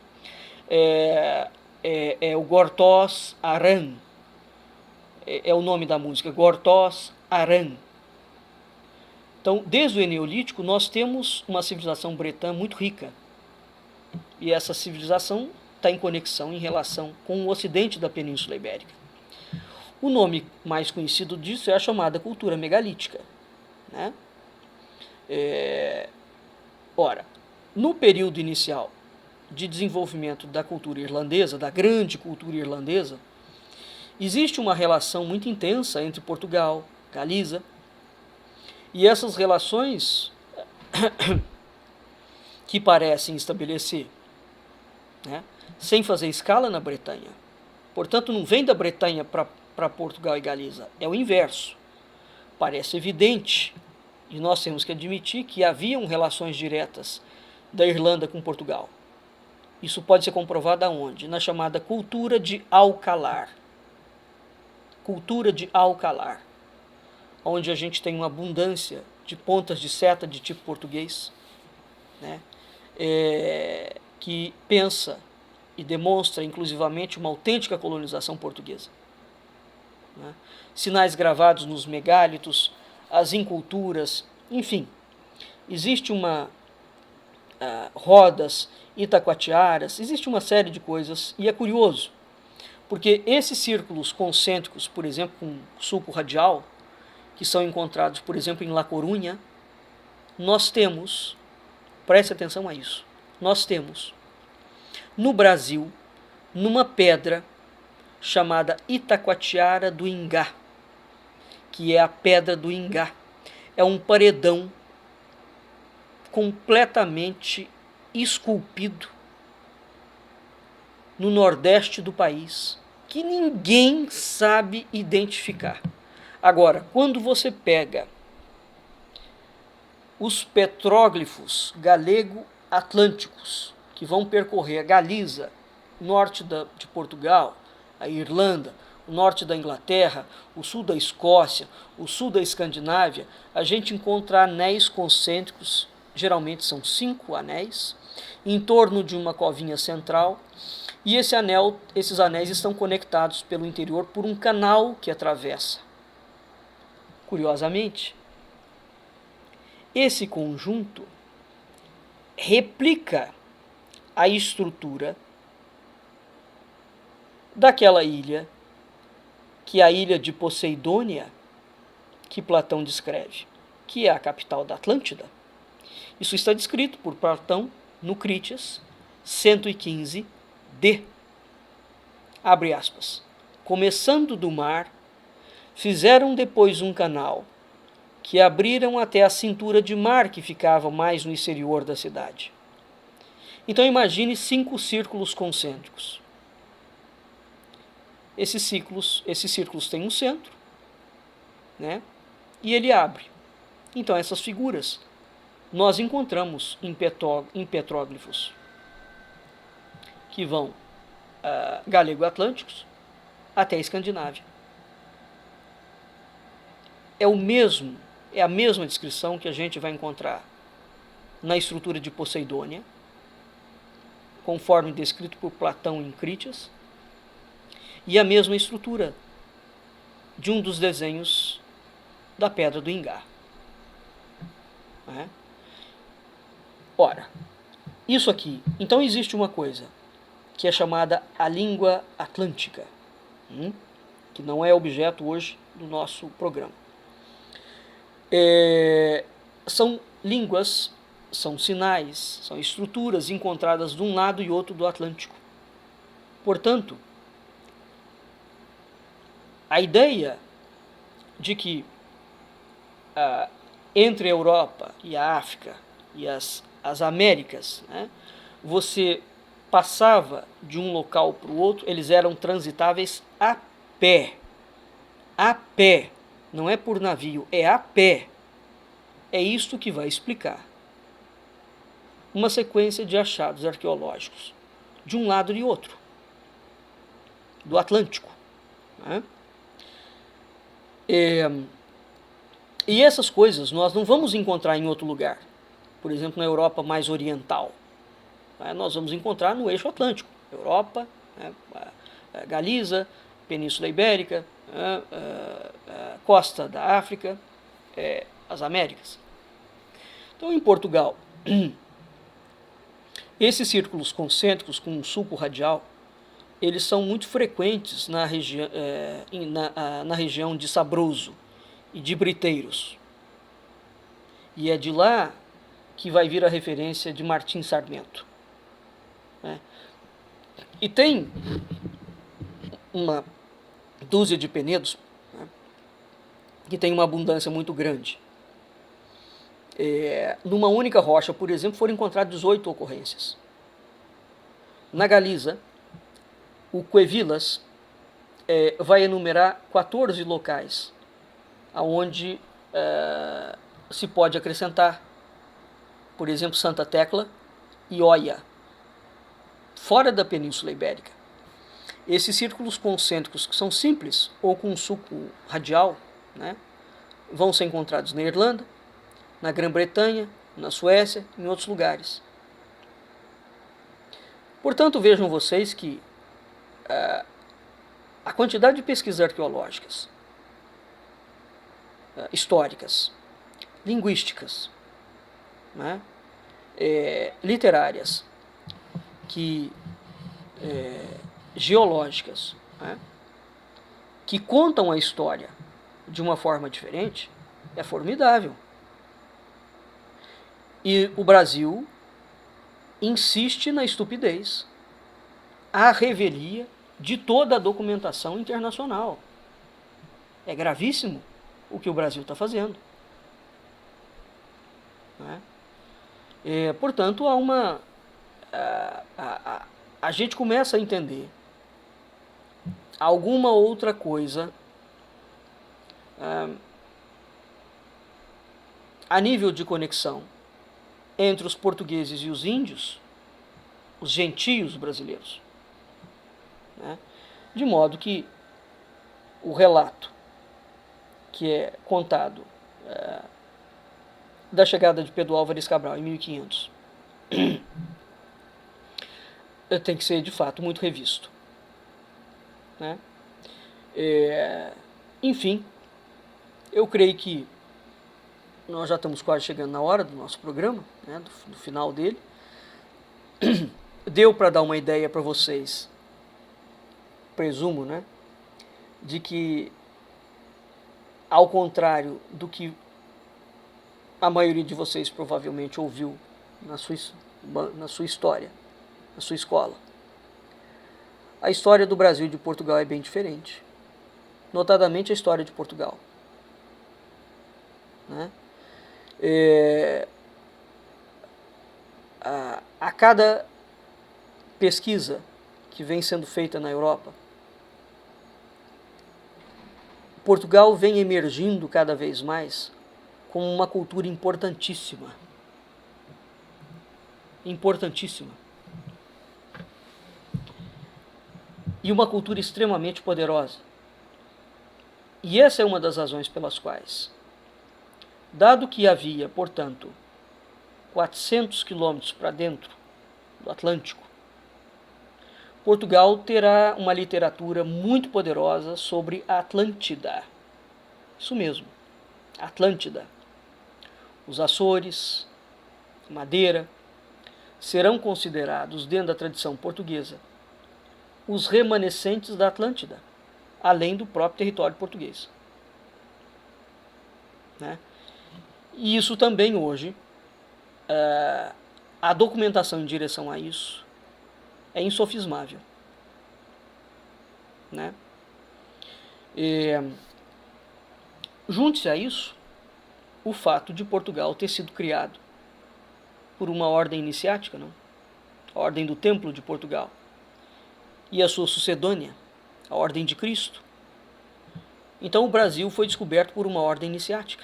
O Gortós Aran. É o nome da música, Gortós Aran. Então, desde o Eneolítico, nós temos uma civilização bretã muito rica. E essa civilização está em conexão, em relação com o ocidente da Península Ibérica. O nome mais conhecido disso é a chamada cultura megalítica. Né? Ora, no período inicial de desenvolvimento da cultura irlandesa, da grande cultura irlandesa, Existe uma relação muito intensa entre Portugal, Galiza, e essas relações que parecem estabelecer, né, sem fazer escala na Bretanha. Portanto, não vem da Bretanha para Portugal e Galiza, é o inverso. Parece evidente, e nós temos que admitir que haviam relações diretas da Irlanda com Portugal. Isso pode ser comprovado aonde? Na chamada cultura de Alcalar. Cultura de Alcalar, onde a gente tem uma abundância de pontas de seta de tipo português, né, que pensa e demonstra inclusivamente uma autêntica colonização portuguesa, né? Sinais gravados nos megálitos, as inculturas, enfim, existe rodas itacoatiaras, existe uma série de coisas, e é curioso, porque esses círculos concêntricos, por exemplo, com sulco radial, que são encontrados, por exemplo, em La Corunha, nós temos, preste atenção a isso, nós temos no Brasil, numa pedra chamada Itacoatiara do Ingá, que é a Pedra do Ingá. É um paredão completamente esculpido no nordeste do país, que ninguém sabe identificar. Agora, quando você pega os petróglifos galego-atlânticos, que vão percorrer a Galiza, norte de Portugal, a Irlanda, o norte da Inglaterra, o sul da Escócia, o sul da Escandinávia, a gente encontra anéis concêntricos, geralmente são 5 anéis, em torno de uma covinha central, e esses anéis estão conectados pelo interior por um canal que atravessa. Curiosamente, esse conjunto replica a estrutura daquela ilha, que é a ilha de Poseidônia, que Platão descreve, que é a capital da Atlântida. Isso está descrito por Platão no Critias 115d. Abre aspas. Começando do mar, fizeram depois um canal, que abriram até a cintura de mar que ficava mais no exterior da cidade. Então imagine 5 círculos concêntricos. Esses círculos têm um centro, né? E ele abre. Então essas figuras nós encontramos em petróglifos que vão galego-atlânticos até a Escandinávia. É a mesma descrição que a gente vai encontrar na estrutura de Poseidônia, conforme descrito por Platão em Critias, e a mesma estrutura de um dos desenhos da Pedra do Ingá. Ora, isso aqui, então existe uma coisa que é chamada a língua atlântica, que não é objeto hoje do nosso programa. São línguas, são sinais, são estruturas encontradas de um lado e outro do Atlântico. Portanto, a ideia de que entre a Europa e a África e as Américas, né, você passava de um local para o outro, eles eram transitáveis a pé. A pé. Não é por navio, é a pé. É isto que vai explicar uma sequência de achados arqueológicos de um lado e outro do Atlântico, né? E essas coisas nós não vamos encontrar em outro lugar. Por exemplo, na Europa mais oriental, né? Nós vamos encontrar no eixo Atlântico. Europa, né? Galiza, Península Ibérica, costa da África, as Américas. Então, em Portugal, esses círculos concêntricos com um sulco radial, eles são muito frequentes na região de Sabroso e de Briteiros. E é de lá que vai vir a referência de Martim Sarmento, né? E tem uma dúzia de penedos, né, que tem uma abundância muito grande. Numa única rocha, por exemplo, foram encontradas 18 ocorrências. Na Galiza, o Cuevillas vai enumerar 14 locais onde se pode acrescentar, por exemplo, Santa Tecla e Oia, fora da Península Ibérica. Esses círculos concêntricos, que são simples ou com um sulco radial, né, vão ser encontrados na Irlanda, na Grã-Bretanha, na Suécia, em outros lugares. Portanto, vejam vocês que a quantidade de pesquisas arqueológicas, históricas, linguísticas, né, literárias, geológicas, né, que contam a história de uma forma diferente, é formidável. E o Brasil insiste na estupidez, a revelia de toda a documentação internacional. É gravíssimo o que o Brasil está fazendo, né? Portanto, há uma... a gente começa a entender alguma outra coisa a nível de conexão entre os portugueses e os índios, os gentios brasileiros, né? De modo que o relato que é contado da chegada de Pedro Álvares Cabral em 1500 tem que ser de fato muito revisto, né? Enfim, eu creio que nós já estamos quase chegando na hora do nosso programa, né, do final dele. Deu para dar uma ideia para vocês, presumo, né, de que, ao contrário do que a maioria de vocês provavelmente ouviu na sua história, na sua escola, a história do Brasil e de Portugal é bem diferente, notadamente a história de Portugal, né? A cada pesquisa que vem sendo feita na Europa, Portugal vem emergindo cada vez mais como uma cultura importantíssima. Importantíssima. E uma cultura extremamente poderosa. E essa é uma das razões pelas quais, dado que havia, portanto, 400 quilômetros para dentro do Atlântico, Portugal terá uma literatura muito poderosa sobre a Atlântida. Isso mesmo, Atlântida. Os Açores, Madeira, serão considerados, dentro da tradição portuguesa, os remanescentes da Atlântida, além do próprio território português, né? E isso também hoje, a documentação em direção a isso é insofismável, né? Junte-se a isso o fato de Portugal ter sido criado por uma ordem iniciática, não? A Ordem do Templo de Portugal, e a sua sucedânea, a Ordem de Cristo. Então o Brasil foi descoberto por uma ordem iniciática,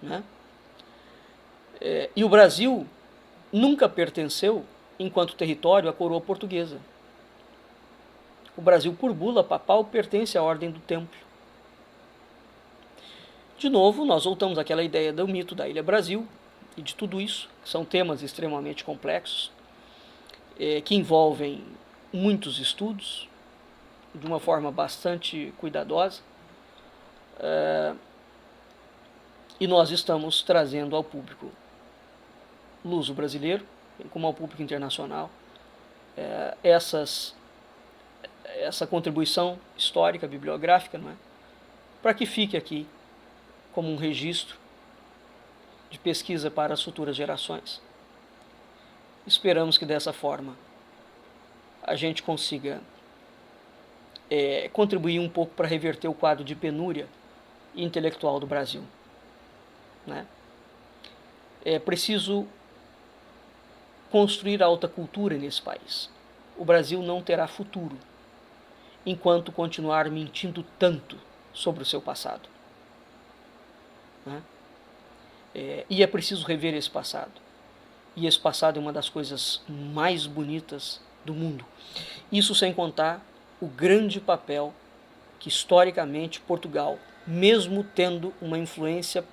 né? E o Brasil nunca pertenceu, enquanto território, à coroa portuguesa. O Brasil, por bula papal, pertence à Ordem do Templo. De novo, nós voltamos àquela ideia do mito da Ilha Brasil e de tudo isso, que são temas extremamente complexos, que envolvem muitos estudos, de uma forma bastante cuidadosa, e nós estamos trazendo ao público luso-brasileiro, bem como ao público internacional, essa contribuição histórica, bibliográfica, não é? Para que fique aqui como um registro de pesquisa para as futuras gerações. Esperamos que dessa forma a gente consiga contribuir um pouco para reverter o quadro de penúria intelectual do Brasil, né? É preciso construir a alta cultura nesse país. O Brasil não terá futuro enquanto continuar mentindo tanto sobre o seu passado, né? E é preciso rever esse passado. E esse passado é uma das coisas mais bonitas do mundo. Isso sem contar o grande papel que, historicamente, Portugal, mesmo tendo uma influência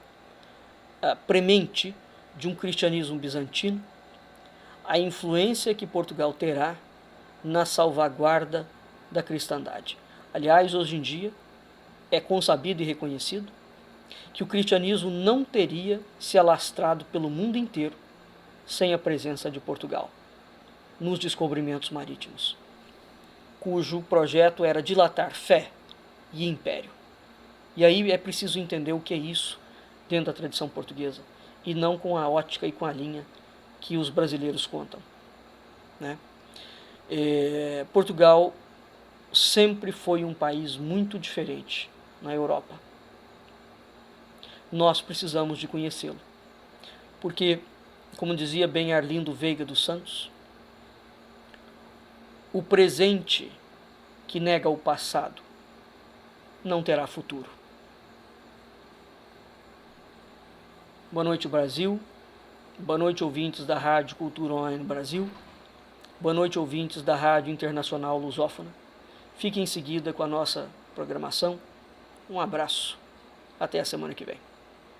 premente de um cristianismo bizantino, a influência que Portugal terá na salvaguarda da cristandade. Aliás, hoje em dia, é consabido e reconhecido que o cristianismo não teria se alastrado pelo mundo inteiro sem a presença de Portugal nos descobrimentos marítimos, cujo projeto era dilatar fé e império. E aí é preciso entender o que é isso dentro da tradição portuguesa, e não com a ótica e com a linha que os brasileiros contam, né? Portugal sempre foi um país muito diferente na Europa. Nós precisamos de conhecê-lo, porque, como dizia bem Arlindo Veiga dos Santos, o presente que nega o passado não terá futuro. Boa noite, Brasil. Boa noite, ouvintes da Rádio Cultura Online Brasil. Boa noite, ouvintes da Rádio Internacional Lusófona. Fiquem em seguida com a nossa programação. Um abraço. Até a semana que vem.